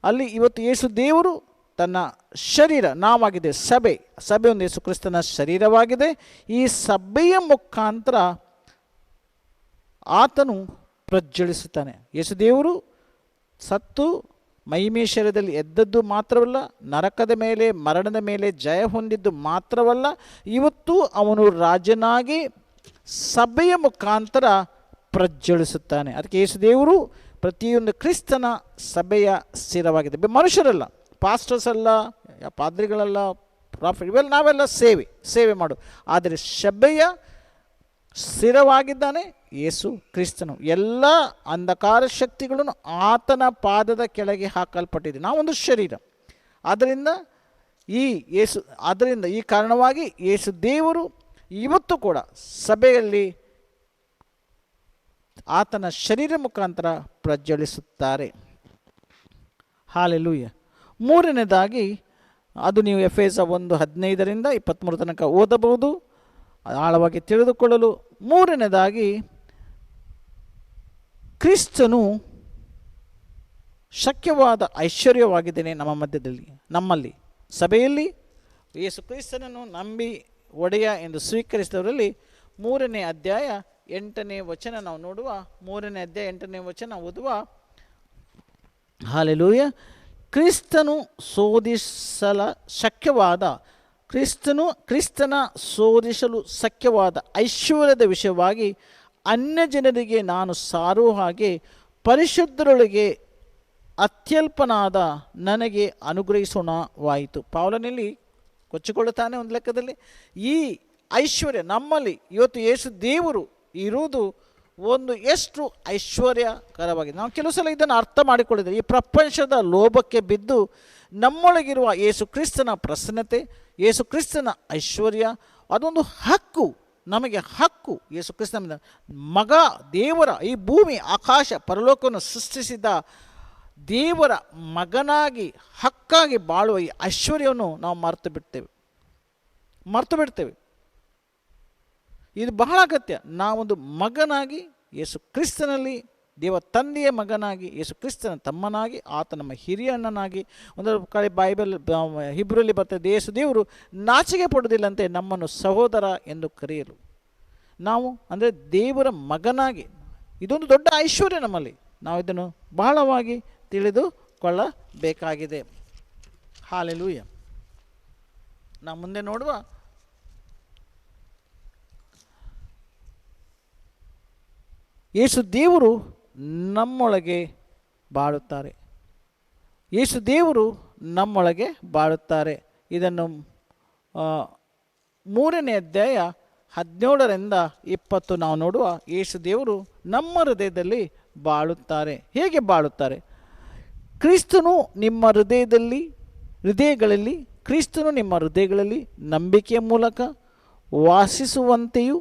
A: ಅಲ್ಲಿ ಇವತ್ತು ಯೇಸು ದೇವರು ತನ್ನ ಶರೀರ ನಾವಾಗಿದೆ, ಸಭೆ ಒಂದು ಯೇಸು ಕ್ರಿಸ್ತನ ಶರೀರವಾಗಿದೆ. ಈ ಸಭೆಯ ಮುಖಾಂತರ ಆತನು ಪ್ರಜ್ವಲಿಸುತ್ತಾನೆ. ಯೇಸು ದೇವರು ಸತ್ತು ಮಹಿಮೆ ಶರೀರದಲ್ಲಿ ಎದ್ದದ್ದು ಮಾತ್ರವಲ್ಲ, ನರಕದ ಮೇಲೆ ಮರಣದ ಮೇಲೆ ಜಯ ಹೊಂದಿದ್ದು ಮಾತ್ರವಲ್ಲ, ಇವತ್ತು ಅವನು ರಾಜನಾಗಿ ಸಭೆಯ ಮುಖಾಂತರ ಪ್ರಜ್ವಲಿಸುತ್ತಾನೆ. ಅದಕ್ಕೆ ಯೇಸು ದೇವರು ಪ್ರತಿಯೊಂದು ಕ್ರಿಸ್ತನ ಸಭೆಯ ಸ್ಥಿರವಾಗಿದೆ. ಮನುಷ್ಯರಲ್ಲ, ಪಾಸ್ಟರ್ಸ್ ಅಲ್ಲ, ಪಾದ್ರಿಗಳಲ್ಲ, ಪ್ರಾಫಿಟ್, ಇವೆಲ್ಲ ನಾವೆಲ್ಲ ಸೇವೆ ಮಾಡು. ಆದರೆ ಸಭೆಯ ಸ್ಥಿರವಾಗಿದ್ದಾನೆ ಯೇಸು ಕ್ರಿಸ್ತನು. ಎಲ್ಲ ಅಂಧಕಾರ ಶಕ್ತಿಗಳನ್ನು ಆತನ ಪಾದದ ಕೆಳಗೆ ಹಾಕಲ್ಪಟ್ಟಿದೆ. ನಾವೊಂದು ಶರೀರ. ಆದ್ದರಿಂದ ಈ ಕಾರಣವಾಗಿ ಯೇಸು ದೇವರು ಇವತ್ತು ಕೂಡ ಸಭೆಯಲ್ಲಿ ಆತನ ಶರೀರ ಮುಖಾಂತರ ಪ್ರಜ್ವಲಿಸುತ್ತಾರೆ. ಹಾಲೆಲೂಯ. ಮೂರನೇದಾಗಿ, ಅದು ನೀವು ಎಫೆಸ 1:15-23 ತನಕ ಓದಬಹುದು ಆಳವಾಗಿ ತಿಳಿದುಕೊಳ್ಳಲು. ಮೂರನೇದಾಗಿ, ಕ್ರಿಸ್ತನು ಶಕ್ಯವಾದ ಐಶ್ವರ್ಯವಾಗಿದ್ದೇನೆ ನಮ್ಮ ಮಧ್ಯದಲ್ಲಿ, ನಮ್ಮಲ್ಲಿ ಸಭೆಯಲ್ಲಿ ಯೇಸು ಕ್ರಿಸ್ತನನ್ನು ನಂಬಿ ಒಡೆಯ ಎಂದು ಸ್ವೀಕರಿಸಿದವರಲ್ಲಿ 3ನೇ ಅಧ್ಯಾಯ 8ನೇ ವಚನ ನಾವು ನೋಡುವ. 3ನೇ ಅಧ್ಯಾಯ 8ನೇ ವಚನ ಓದುವ. ಹಾಲೆಲೂಯ. ಕ್ರಿಸ್ತನ ಶೋಧಿಸಲು ಶಕ್ಯವಾದ ಐಶ್ವರ್ಯದ ವಿಷಯವಾಗಿ ಅನ್ಯ ಜನರಿಗೆ ನಾನು ಸಾರುವ ಹಾಗೆ ಪರಿಶುದ್ಧರೊಳಗೆ ಅತ್ಯಲ್ಪನಾದ ನನಗೆ ಅನುಗ್ರಹಿಸೋಣವಾಯಿತು. ಪೌಲನಲ್ಲಿ ಕೊಚ್ಚಿಕೊಳ್ಳುತ್ತಾನೆ ಒಂದು ಲೆಕ್ಕದಲ್ಲಿ. ಈ ಐಶ್ವರ್ಯ ನಮ್ಮಲ್ಲಿ ಇವತ್ತು ಯೇಸು ದೇವರು ಇರುವುದು ಒಂದು ಎಷ್ಟು ಐಶ್ವರ್ಯಕರವಾಗಿದೆ. ನಾವು ಕೆಲವು ಸಲ ಇದನ್ನು ಅರ್ಥ ಮಾಡಿಕೊಳ್ಳಿದ್ದೇವೆ. ಈ ಪ್ರಪಂಚದ ಲೋಭಕ್ಕೆ ಬಿದ್ದು ನಮ್ಮೊಳಗಿರುವ ಯೇಸು ಕ್ರಿಸ್ತನ ಪ್ರಸನ್ನತೆ, ಯೇಸು ಕ್ರಿಸ್ತನ ಐಶ್ವರ್ಯ, ಅದೊಂದು ಹಕ್ಕು, ನಮಗೆ ಹಕ್ಕು. ಯೇಸು ಕ್ರಿಸ್ತನ ಮಗ, ದೇವರ ಈ ಭೂಮಿ ಆಕಾಶ ಪರಲೋಕವನ್ನು ಸೃಷ್ಟಿಸಿದ ದೇವರ ಮಗನಾಗಿ ಹಕ್ಕಾಗಿ ಬಾಳುವ ಈ ಐಶ್ವರ್ಯವನ್ನು ನಾವು ಮರೆತು ಬಿಡ್ತೇವೆ. ಇದು ಬಹಳ ಅಗತ್ಯ. ನಾವೊಂದು ಮಗನಾಗಿ ಯೇಸು ಕ್ರಿಸ್ತನಲ್ಲಿ, ದೇವ ತಂದೆಯ ಮಗನಾಗಿ, ಯೇಸು ಕ್ರಿಸ್ತನ ತಮ್ಮನಾಗಿ, ಆತ ನಮ್ಮ ಹಿರಿಯ ಅಣ್ಣನಾಗಿ, ಒಂದು ಕಡೆ ಬೈಬಲ್ ಹಿಬ್ರಲ್ಲಿ ಬರ್ತದೆ, ಯೇಸು ದೇವರು ನಾಚಿಕೆ ಪಡುವುದಿಲ್ಲಂತೆ ನಮ್ಮನ್ನು ಸಹೋದರ ಎಂದು ಕರೆಯಲು. ನಾವು ಅಂದರೆ ದೇವರ ಮಗನಾಗಿ, ಇದೊಂದು ದೊಡ್ಡ ಐಶ್ವರ್ಯ ನಮ್ಮಲ್ಲಿ. ನಾವು ಇದನ್ನು ಬಹಳವಾಗಿ ತಿಳಿದುಕೊಳ್ಳಬೇಕಾಗಿದೆ. ಹಾಲೆಲೂಯ. ನಾವು ಮುಂದೆ ನೋಡುವ ಯೇಸು ದೇವರು ನಮ್ಮೊಳಗೆ ಬಾಳುತ್ತಾರೆ. ಇದನ್ನು 3ನೇ ಅಧ್ಯಾಯ 17-20 ನಾವು ನೋಡುವ. ಯೇಸು ದೇವರು ನಮ್ಮ ಹೃದಯದಲ್ಲಿ ಬಾಳುತ್ತಾರೆ. ಹೇಗೆ ಬಾಳುತ್ತಾರೆ? ಕ್ರಿಸ್ತನು ನಿಮ್ಮ ಹೃದಯಗಳಲ್ಲಿ ನಂಬಿಕೆಯ ಮೂಲಕ ವಾಸಿಸುವಂತೆಯೂ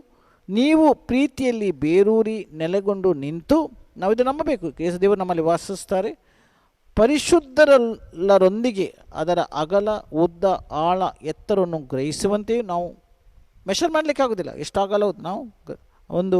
A: ನೀವು ಪ್ರೀತಿಯಲ್ಲಿ ಬೇರೂರಿ ನೆಲೆಗೊಂಡು ನಿಂತು, ನಾವು ಇದು ನಂಬಬೇಕು, ಯೇಸು ದೇವರು ನಮ್ಮಲ್ಲಿ ವಾಸಿಸ್ತಾರೆ, ಪರಿಶುದ್ಧರೆಲ್ಲರೊಂದಿಗೆ ಅದರ ಅಗಲ, ಉದ್ದ, ಆಳ, ಎತ್ತರವನ್ನು ಗ್ರಹಿಸುವಂತೆಯೂ ನಾವು ಮೆಷರ್ ಮಾಡಲಿಕ್ಕೆ ಆಗೋದಿಲ್ಲ. ಎಷ್ಟು ಅಗಲ ನಾವು ಒಂದು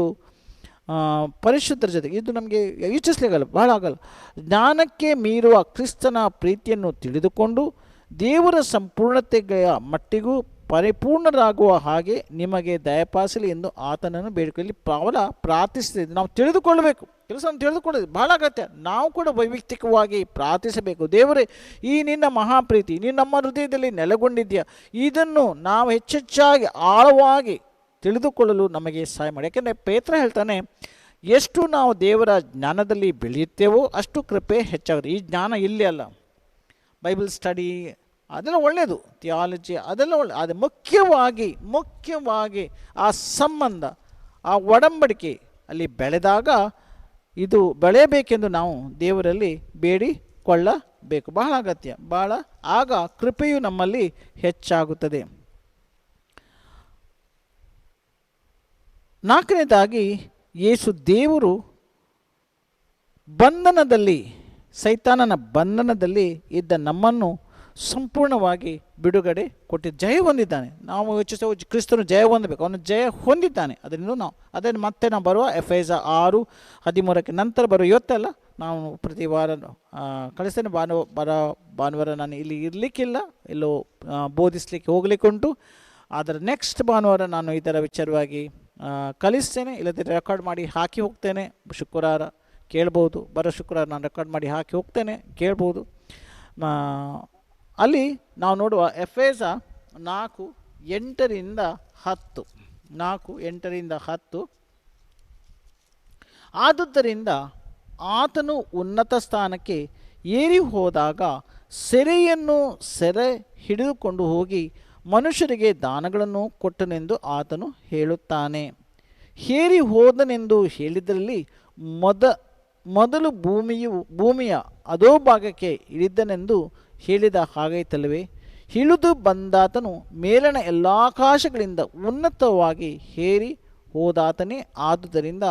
A: ಪರಿಶುದ್ಧರ ಜೊತೆಗೆ ಇದು ನಮಗೆ ಯೋಚಿಸ್ಲಿಕ್ಕಲ್ಲ, ಬಹಳ ಆಗಲ್ಲ. ಜ್ಞಾನಕ್ಕೆ ಮೀರುವ ಕ್ರಿಸ್ತನ ಪ್ರೀತಿಯನ್ನು ತಿಳಿದುಕೊಂಡು ದೇವರ ಸಂಪೂರ್ಣತೆಯ ಮಟ್ಟಿಗೂ ಪರಿಪೂರ್ಣರಾಗುವ ಹಾಗೆ ನಿಮಗೆ ದಯಪಾಲಿಸಲಿ ಎಂದು ಆತನನ್ನು ಬೇಡಿಕೊಳ್ಳಿ. ಅವಳ ಪ್ರಾರ್ಥಿಸಿದೆ. ನಾವು ತಿಳಿದುಕೊಳ್ಳಬೇಕು, ಕೆಲಸವನ್ನು ತಿಳಿದುಕೊಳ್ಳೋದು ಬಹಳ ಅಗತ್ಯ. ನಾವು ಕೂಡ ವೈಯಕ್ತಿಕವಾಗಿ ಪ್ರಾರ್ಥಿಸಬೇಕು. ದೇವರೇ, ಈ ನಿನ್ನ ಮಹಾಪ್ರೀತಿ ನೀನು ನಮ್ಮ ಹೃದಯದಲ್ಲಿ ನೆಲೆಗೊಂಡಿದೆಯಾ, ಇದನ್ನು ನಾವು ಹೆಚ್ಚೆಚ್ಚಾಗಿ ಆಳವಾಗಿ ತಿಳಿದುಕೊಳ್ಳಲು ನಮಗೆ ಸಹಾಯ ಮಾಡಿ. ಯಾಕೆಂದರೆ ಪೇತ್ರ ಹೇಳ್ತಾನೆ, ಎಷ್ಟು ನಾವು ದೇವರ ಜ್ಞಾನದಲ್ಲಿ ಬೆಳೆಯುತ್ತೇವೋ ಅಷ್ಟು ಕೃಪೆ ಹೆಚ್ಚಾಗುತ್ತೆ. ಈ ಜ್ಞಾನ ಇಲ್ಲಿ ಅಲ್ಲ, ಬೈಬಲ್ ಸ್ಟಡಿ ಅದೆಲ್ಲ ಒಳ್ಳೆಯದು, ಥಿಯಾಲಜಿ ಅದೆಲ್ಲ ಒಳ್ಳೆ, ಆದರೆ ಮುಖ್ಯವಾಗಿ ಆ ಸಂಬಂಧ, ಆ ಒಡಂಬಡಿಕೆ ಅಲ್ಲಿ ಬೆಳೆದಾಗ ಇದು ಬೆಳೆಯಬೇಕೆಂದು ನಾವು ದೇವರಲ್ಲಿ ಬೇಡಿಕೊಳ್ಳಬೇಕು. ಬಹಳ ಅಗತ್ಯ, ಬಹಳ. ಆಗ ಕೃಪೆಯು ನಮ್ಮಲ್ಲಿ ಹೆಚ್ಚಾಗುತ್ತದೆ. ನಾಲ್ಕನೇದಾಗಿ, ಯೇಸು ದೇವರು ಬಂಧನದಲ್ಲಿ, ಸೈತಾನನ ಬಂಧನದಲ್ಲಿ ಇದ್ದ ನಮ್ಮನ್ನು ಸಂಪೂರ್ಣವಾಗಿ ಬಿಡುಗಡೆ ಕೊಟ್ಟು ಜಯ ಹೊಂದಿದ್ದಾನೆ. ನಾವು ಯೋಚಿಸುವ ಕ್ರಿಸ್ತನು ಜಯ ಹೊಂದಬೇಕು, ಅವನು ಜಯ ಹೊಂದಿದ್ದಾನೆ. ಅದರಿಂದ ಅದನ್ನು ಮತ್ತೆ ನಾವು ಬರುವ ಎಫೆಸ 6:13 ನಂತರ ಬರುವ ಇವತ್ತೆಲ್ಲ ನಾವು ಪ್ರತಿ ವಾರ ಕಳಿಸ್ತೇನೆ. ಭಾನುವಾರ ನಾನು ಇಲ್ಲಿ ಇರಲಿಕ್ಕಿಲ್ಲ, ಎಲ್ಲೋ ಬೋಧಿಸಲಿಕ್ಕೆ ಹೋಗ್ಲಿಕ್ಕೆ ಉಂಟು. ಆದರೆ ನೆಕ್ಸ್ಟ್ ಭಾನುವಾರ ನಾನು ಇದರ ವಿಚಾರವಾಗಿ ಕಲಿಸ್ತೇನೆ, ಇಲ್ಲದಿದ್ದರೆ ರೆಕಾರ್ಡ್ ಮಾಡಿ ಹಾಕಿ ಹೋಗ್ತೇನೆ. ಶುಕ್ರವಾರ ಕೇಳ್ಬೋದು, ಬರೋ ಶುಕ್ರವಾರ ನಾನು ರೆಕಾರ್ಡ್ ಮಾಡಿ ಹಾಕಿ ಹೋಗ್ತೇನೆ, ಕೇಳ್ಬೋದು. ಅಲ್ಲಿ ನಾವು ನೋಡುವ ಎಫೆಸ 4:8-10. ಆದುದರಿಂದ ಆತನು ಉನ್ನತ ಸ್ಥಾನಕ್ಕೆ ಏರಿ ಹೋದಾಗ ಸೆರೆ ಹಿಡಿದುಕೊಂಡು ಹೋಗಿ ಮನುಷ್ಯರಿಗೆ ದಾನಗಳನ್ನು ಕೊಟ್ಟನೆಂದು ಆತನು ಹೇಳುತ್ತಾನೆ. ಹೇರಿ ಹೋದನೆಂದು ಹೇಳಿದ್ರಲ್ಲಿ ಮೊದಲು ಭೂಮಿಯ ಅಧೋಭಾಗಕ್ಕೆ ಇಳಿದನೆಂದು ಹೇಳಿದ ಹಾಗೈತಲ್ಲವೇ? ಇಳಿದು ಬಂದಾತನು ಮೇಲಣ ಎಲ್ಲ ಆಕಾಶಗಳಿಂದ ಉನ್ನತವಾಗಿ ಹೇರಿ ಹೋದಾತನೇ. ಆದುದರಿಂದ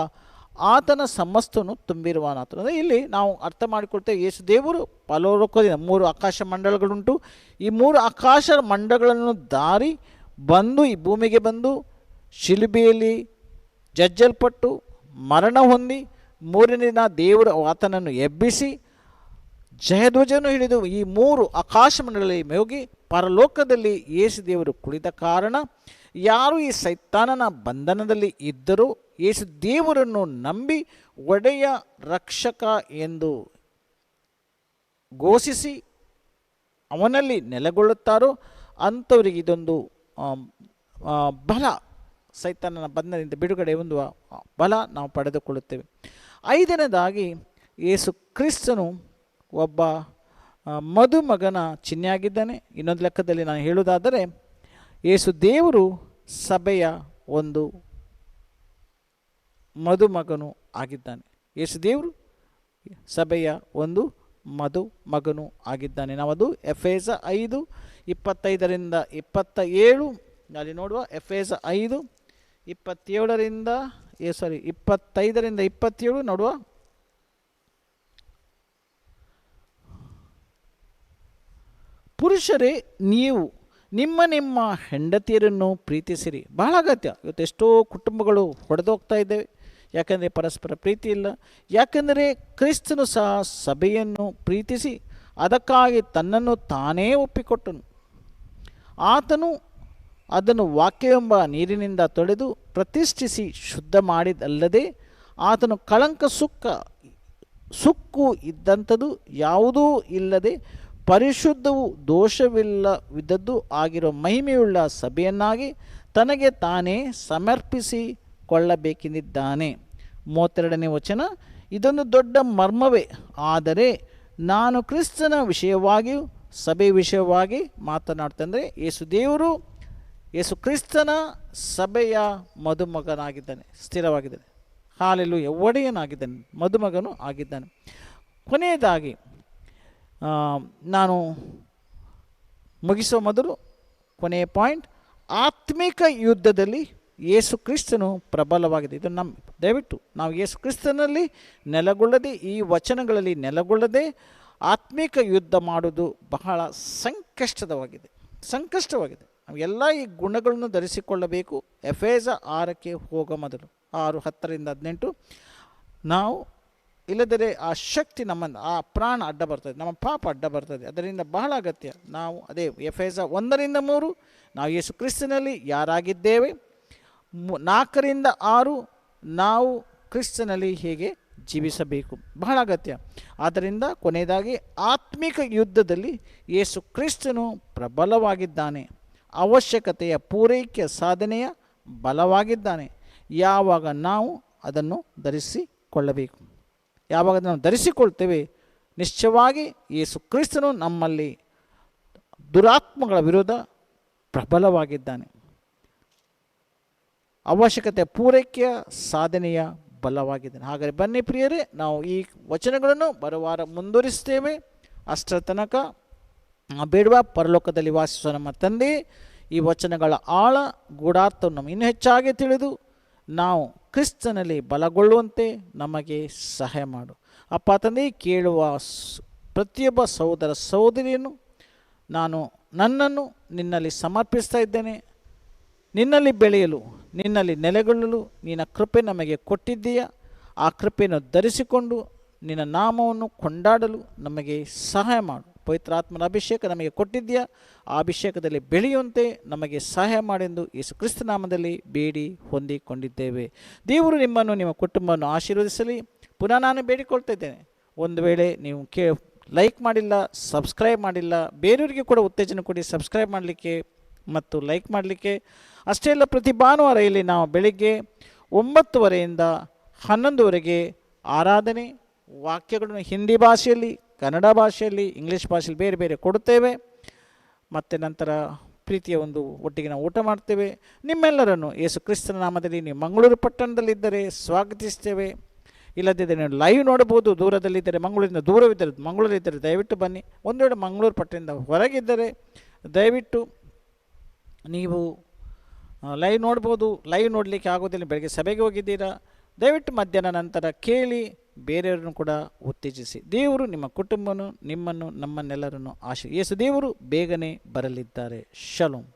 A: ಆತನ ಸಮಸ್ತನು ತುಂಬಿರುವಾನಾತನು. ಅಂದರೆ ಇಲ್ಲಿ ನಾವು ಅರ್ಥ ಮಾಡಿಕೊಳ್ತೇವೆ, ಯೇಸು ದೇವರು ಪರಲೋಕದಿಂದ 3 ಆಕಾಶ ಮಂಡಲಗಳುಂಟು. ಈ 3 ಆಕಾಶ ಮಂಡಲಗಳನ್ನು ದಾರಿ ಬಂದು ಈ ಭೂಮಿಗೆ ಬಂದು ಶಿಲುಬೆಯಲ್ಲಿ ಜಜ್ಜಲ್ಪಟ್ಟು ಮರಣ ಹೊಂದಿ 3ನೇ ದಿನ ದೇವರು ಆತನನ್ನು ಎಬ್ಬಿಸಿ ಜಯಧ್ವಜವನ್ನು ಹಿಡಿದು ಈ 3 ಆಕಾಶ ಮಂಡಲಗಳಲ್ಲಿ ಹೋಗಿ ಪರಲೋಕದಲ್ಲಿ ಯೇಸು ದೇವರು ಕುಳಿತ ಕಾರಣ ಯಾರು ಈ ಸೈತಾನನ ಬಂಧನದಲ್ಲಿ ಇದ್ದರೂ ಯೇಸು ದೇವರನ್ನು ನಂಬಿ ಒಡೆಯ ರಕ್ಷಕ ಎಂದು ಘೋಷಿಸಿ ಅವನಲ್ಲಿ ನೆಲೆಗೊಳ್ಳುತ್ತಾರೋ ಅಂಥವರಿಗೆ ಇದೊಂದು ಬಲ, ಸೈತಾನನ ಬಂಧನದಿಂದ ಬಿಡುಗಡೆ ಹೊಂದುವ ಬಲ ನಾವು ಪಡೆದುಕೊಳ್ಳುತ್ತೇವೆ. 5ನೇದಾಗಿ, ಯೇಸು ಕ್ರಿಸ್ತನು ಒಬ್ಬ ಮದುಮಗನ ಚಿಹ್ನೆಯಾಗಿದ್ದಾನೆ. ಇನ್ನೊಂದು ಲೆಕ್ಕದಲ್ಲಿ ನಾನು ಹೇಳುವುದಾದರೆ, ಯೇಸು ದೇವರು ಸಭೆಯ ಒಂದು ಮದುಮಗನು ಆಗಿದ್ದಾನೆ. ಯೇಸು ದೇವರು ಸಭೆಯ ಒಂದು ಮದುಮಗನು ಆಗಿದ್ದಾನೆ. ನಾವದು ಎಫೆಸ 5:25-27 ಅಲ್ಲಿ ನೋಡುವ. ಎಫೆಸ 5:25-27 ನೋಡುವ. ಪುರುಷರೇ, ನೀವು ನಿಮ್ಮ ಹೆಂಡತಿಯರನ್ನು ಪ್ರೀತಿಸಿರಿ. ಬಹಳ ಅಗತ್ಯ. ಇವತ್ತು ಎಷ್ಟೋ ಕುಟುಂಬಗಳು ಹೊಡೆದೋಗ್ತಾ ಇದ್ದೇವೆ, ಯಾಕೆಂದರೆ ಪರಸ್ಪರ ಪ್ರೀತಿ ಇಲ್ಲ. ಯಾಕೆಂದರೆ ಕ್ರಿಸ್ತನು ಸಹ ಸಭೆಯನ್ನು ಪ್ರೀತಿಸಿ ಅದಕ್ಕಾಗಿ ತನ್ನನ್ನು ತಾನೇ ಒಪ್ಪಿಕೊಟ್ಟನು. ಆತನು ಅದನ್ನು ವಾಕ್ಯವೆಂಬ ನೀರಿನಿಂದ ತೊಳೆದು ಪ್ರತಿಷ್ಠಿಸಿ ಶುದ್ಧ ಮಾಡಿದಲ್ಲದೆ ಆತನು ಕಳಂಕ ಸುಕ್ಕು ಇದ್ದಂಥದ್ದು ಯಾವುದೂ ಇಲ್ಲದೆ ಪರಿಶುದ್ಧವೂ ದೋಷವಿಲ್ಲವಿದ್ದದ್ದು ಆಗಿರೋ ಮಹಿಮೆಯುಳ್ಳ ಸಭೆಯನ್ನಾಗಿ ತನಗೆ ತಾನೇ ಸಮರ್ಪಿಸಿಕೊಳ್ಳಬೇಕೆಂದಿದ್ದಾನೆ. 32ನೇ ವಚನ. ಇದೊಂದು ದೊಡ್ಡ ಮರ್ಮವೇ, ಆದರೆ ನಾನು ಕ್ರಿಸ್ತನ ವಿಷಯವಾಗಿಯೂ ಸಭೆ ವಿಷಯವಾಗಿ ಮಾತನಾಡ್ತಂದರೆ, ಯೇಸು ಕ್ರಿಸ್ತನ ಸಭೆಯ ಮದುಮಗನಾಗಿದ್ದಾನೆ, ಸ್ಥಿರವಾಗಿದ್ದಾನೆ. ಹಾಲೆಲೂಯ, ಒಡೆಯನಾಗಿದ್ದಾನೆ, ಮದುಮಗನು ಆಗಿದ್ದಾನೆ. ಕೊನೆಯದಾಗಿ ನಾನು ಮುಗಿಸುವ ಮೊದಲು ಕೊನೆಯ ಪಾಯಿಂಟ್, ಆತ್ಮಿಕ ಯುದ್ಧದಲ್ಲಿ ಯೇಸು ಕ್ರಿಸ್ತನು ಪ್ರಬಲವಾಗಿದೆ. ಇದು ದಯವಿಟ್ಟು ನಾವು ಯೇಸು ಕ್ರಿಸ್ತನಲ್ಲಿ ನೆಲೆಗೊಳ್ಳದೆ, ಈ ವಚನಗಳಲ್ಲಿ ನೆಲೆಗೊಳ್ಳದೆ ಆತ್ಮಿಕ ಯುದ್ಧ ಮಾಡೋದು ಬಹಳ ಸಂಕಷ್ಟವಾಗಿದೆ. ನಾವೆಲ್ಲ ಈ ಗುಣಗಳನ್ನು ಧರಿಸಿಕೊಳ್ಳಬೇಕು. ಎಫೆಸ 6ಕ್ಕೆ ಹೋಗೋ ಮೊದಲು 6:10-18 ನಾವು ಇಲ್ಲದರೆ ಆ ಶಕ್ತಿ ಆ ಪ್ರಾಣ ಅಡ್ಡ ಬರ್ತದೆ, ನಮ್ಮ ಪಾಪ ಅಡ್ಡ ಬರ್ತದೆ. ಅದರಿಂದ ಬಹಳ ಅಗತ್ಯ. ನಾವು ಅದೇ ಎಫೆಸ 1-3 ನಾವು ಯೇಸು ಕ್ರಿಸ್ತನಲ್ಲಿ ಯಾರಾಗಿದ್ದೇವೆ, 4-6 ನಾವು ಕ್ರಿಸ್ತನಲ್ಲಿ ಹೇಗೆ ಜೀವಿಸಬೇಕು, ಬಹಳ ಅಗತ್ಯ. ಆದ್ದರಿಂದ ಕೊನೆಯದಾಗಿ ಆತ್ಮಿಕ ಯುದ್ಧದಲ್ಲಿ ಯೇಸು ಕ್ರಿಸ್ತನು ಪ್ರಬಲವಾಗಿದ್ದಾನೆ, ಅವಶ್ಯಕತೆಯ ಪೂರೈಕೆಯ ಸಾಧನೆಯ ಬಲವಾಗಿದ್ದಾನೆ. ಯಾವಾಗ ನಾವು ಅದನ್ನು ಧರಿಸಿಕೊಳ್ಳಬೇಕು, ಯಾವಾಗ ನಾವು ಧರಿಸಿಕೊಳ್ತೇವೆ, ನಿಶ್ಚಯವಾಗಿ ಯೇಸು ಕ್ರಿಸ್ತನು ನಮ್ಮಲ್ಲಿ ದುರಾತ್ಮಗಳ ವಿರುದ್ಧ ಪ್ರಬಲವಾಗಿದ್ದಾನೆ, ಅವಶ್ಯಕತೆ ಪೂರೈಕೆಯ ಸಾಧನೆಯ ಬಲವಾಗಿದ್ದಾನೆ. ಹಾಗಾದರೆ ಬನ್ನಿ ಪ್ರಿಯರೇ, ನಾವು ಈ ವಚನಗಳನ್ನು ಬರುವಾರ ಮುಂದುವರಿಸ್ತೇವೆ. ಅಷ್ಟರ ತನಕ ಬೇಡುವ. ಪರಲೋಕದಲ್ಲಿ ವಾಸಿಸುವ ನಮ್ಮ ತಂದೆ, ಈ ವಚನಗಳ ಆಳ ಗೂಢಾರ್ಥವನ್ನು ನಮ್ಮ ಇನ್ನೂ ಹೆಚ್ಚಾಗಿ ತಿಳಿದು ನಾವು ಕ್ರಿಸ್ತನಲ್ಲಿ ಬಲಗೊಳ್ಳುವಂತೆ ನಮಗೆ ಸಹಾಯ ಮಾಡು. ಅಪ್ಪ ತಂದೆ, ಕೇಳುವ ಪ್ರತಿಯೊಬ್ಬ ಸಹೋದರ ಸಹೋದರಿಯನ್ನು ನನ್ನನ್ನು ನಿನ್ನಲ್ಲಿ ಸಮರ್ಪಿಸ್ತಾ ಇದ್ದೇನೆ. ನಿನ್ನಲ್ಲಿ ಬೆಳೆಯಲು, ನಿನ್ನಲ್ಲಿ ನೆಲೆಗೊಳ್ಳಲು ನಿನ್ನ ಕೃಪೆ ನಮಗೆ ಕೊಟ್ಟಿದ್ದೀಯಾ. ಆ ಕೃಪೆಯನ್ನು ಧರಿಸಿಕೊಂಡು ನಿನ್ನ ನಾಮವನ್ನು ಕೊಂಡಾಡಲು ನಮಗೆ ಸಹಾಯ ಮಾಡು. ಪವಿತ್ರಾತ್ಮನ ಅಭಿಷೇಕ ನಮಗೆ ಕೊಟ್ಟಿದ್ದೀಯಾ, ಆ ಅಭಿಷೇಕದಲ್ಲಿ ಬೆಳೆಯುವಂತೆ ನಮಗೆ ಸಹಾಯ ಮಾಡೆಂದು ಯೇಸು ಕ್ರಿಸ್ತ ನಾಮದಲ್ಲಿ ಬೇಡಿ ಹೊಂದಿಕೊಂಡಿದ್ದೇವೆ. ದೇವರು ನಿಮ್ಮನ್ನು, ನಿಮ್ಮ ಕುಟುಂಬವನ್ನು ಆಶೀರ್ವದಿಸಲಿ. ಪುನಃ ನಾನು ಬೇಡಿಕೊಳ್ತಾ ಇದ್ದೇನೆ, ಒಂದು ವೇಳೆ ನೀವು ಲೈಕ್ ಮಾಡಿಲ್ಲ, ಸಬ್ಸ್ಕ್ರೈಬ್ ಮಾಡಿಲ್ಲ, ಬೇರೆಯವರಿಗೆ ಕೂಡ ಉತ್ತೇಜನ ಕೊಡಿ ಸಬ್ಸ್ಕ್ರೈಬ್ ಮಾಡಲಿಕ್ಕೆ ಮತ್ತು ಲೈಕ್ ಮಾಡಲಿಕ್ಕೆ. ಅಷ್ಟೇ ಅಲ್ಲ, ಪ್ರತಿ ಭಾನುವಾರ ಇಲ್ಲಿ ನಾವು ಬೆಳಿಗ್ಗೆ 9:30 11ವರೆಗೆ ಆರಾಧನೆ, ವಾಕ್ಯಗಳನ್ನು ಹಿಂದಿ ಭಾಷೆಯಲ್ಲಿ, ಕನ್ನಡ ಭಾಷೆಯಲ್ಲಿ, ಇಂಗ್ಲೀಷ್ ಭಾಷೆಯಲ್ಲಿ ಬೇರೆ ಬೇರೆ ಕೊಡುತ್ತೇವೆ. ಮತ್ತು ನಂತರ ಪ್ರೀತಿಯ ಒಂದು ಒಟ್ಟಿಗೆ ನಾವು ಊಟ ಮಾಡ್ತೇವೆ. ನಿಮ್ಮೆಲ್ಲರನ್ನು ಯೇಸು ಕ್ರಿಸ್ತನ ನಾಮದಲ್ಲಿ ನೀವು ಮಂಗಳೂರು ಪಟ್ಟಣದಲ್ಲಿದ್ದರೆ ಸ್ವಾಗತಿಸ್ತೇವೆ. ಇಲ್ಲದಿದ್ದರೆ ನೀವು ಲೈವ್ ನೋಡ್ಬೋದು. ದೂರದಲ್ಲಿದ್ದರೆ, ಮಂಗಳೂರಲ್ಲಿದ್ದರೆ ದಯವಿಟ್ಟು ಬನ್ನಿ. ಒಂದು ವೇಳೆ ಮಂಗಳೂರು ಪಟ್ಟಣದಿಂದ ಹೊರಗಿದ್ದರೆ ದಯವಿಟ್ಟು ನೀವು ಲೈವ್ ನೋಡ್ಬೋದು. ಲೈವ್ ನೋಡಲಿಕ್ಕೆ ಆಗೋದಿಲ್ಲ, ಬೆಳಗ್ಗೆ ಸಭೆಗೆ ಹೋಗಿದ್ದೀರಾ, ದಯವಿಟ್ಟು ಮಧ್ಯಾಹ್ನ ನಂತರ ಕೇಳಿ ಬೇರೆಯವರನ್ನು ಕೂಡ ಉತ್ತೇಜಿಸಿ. ದೇವರು ನಿಮ್ಮ ಕುಟುಂಬವನ್ನು, ನಿಮ್ಮನ್ನು, ನಮ್ಮನ್ನೆಲ್ಲರನ್ನು ಯೇಸು ದೇವರು ಬೇಗನೆ ಬರಲಿದ್ದಾರೆ. ಶಲೋಮ್.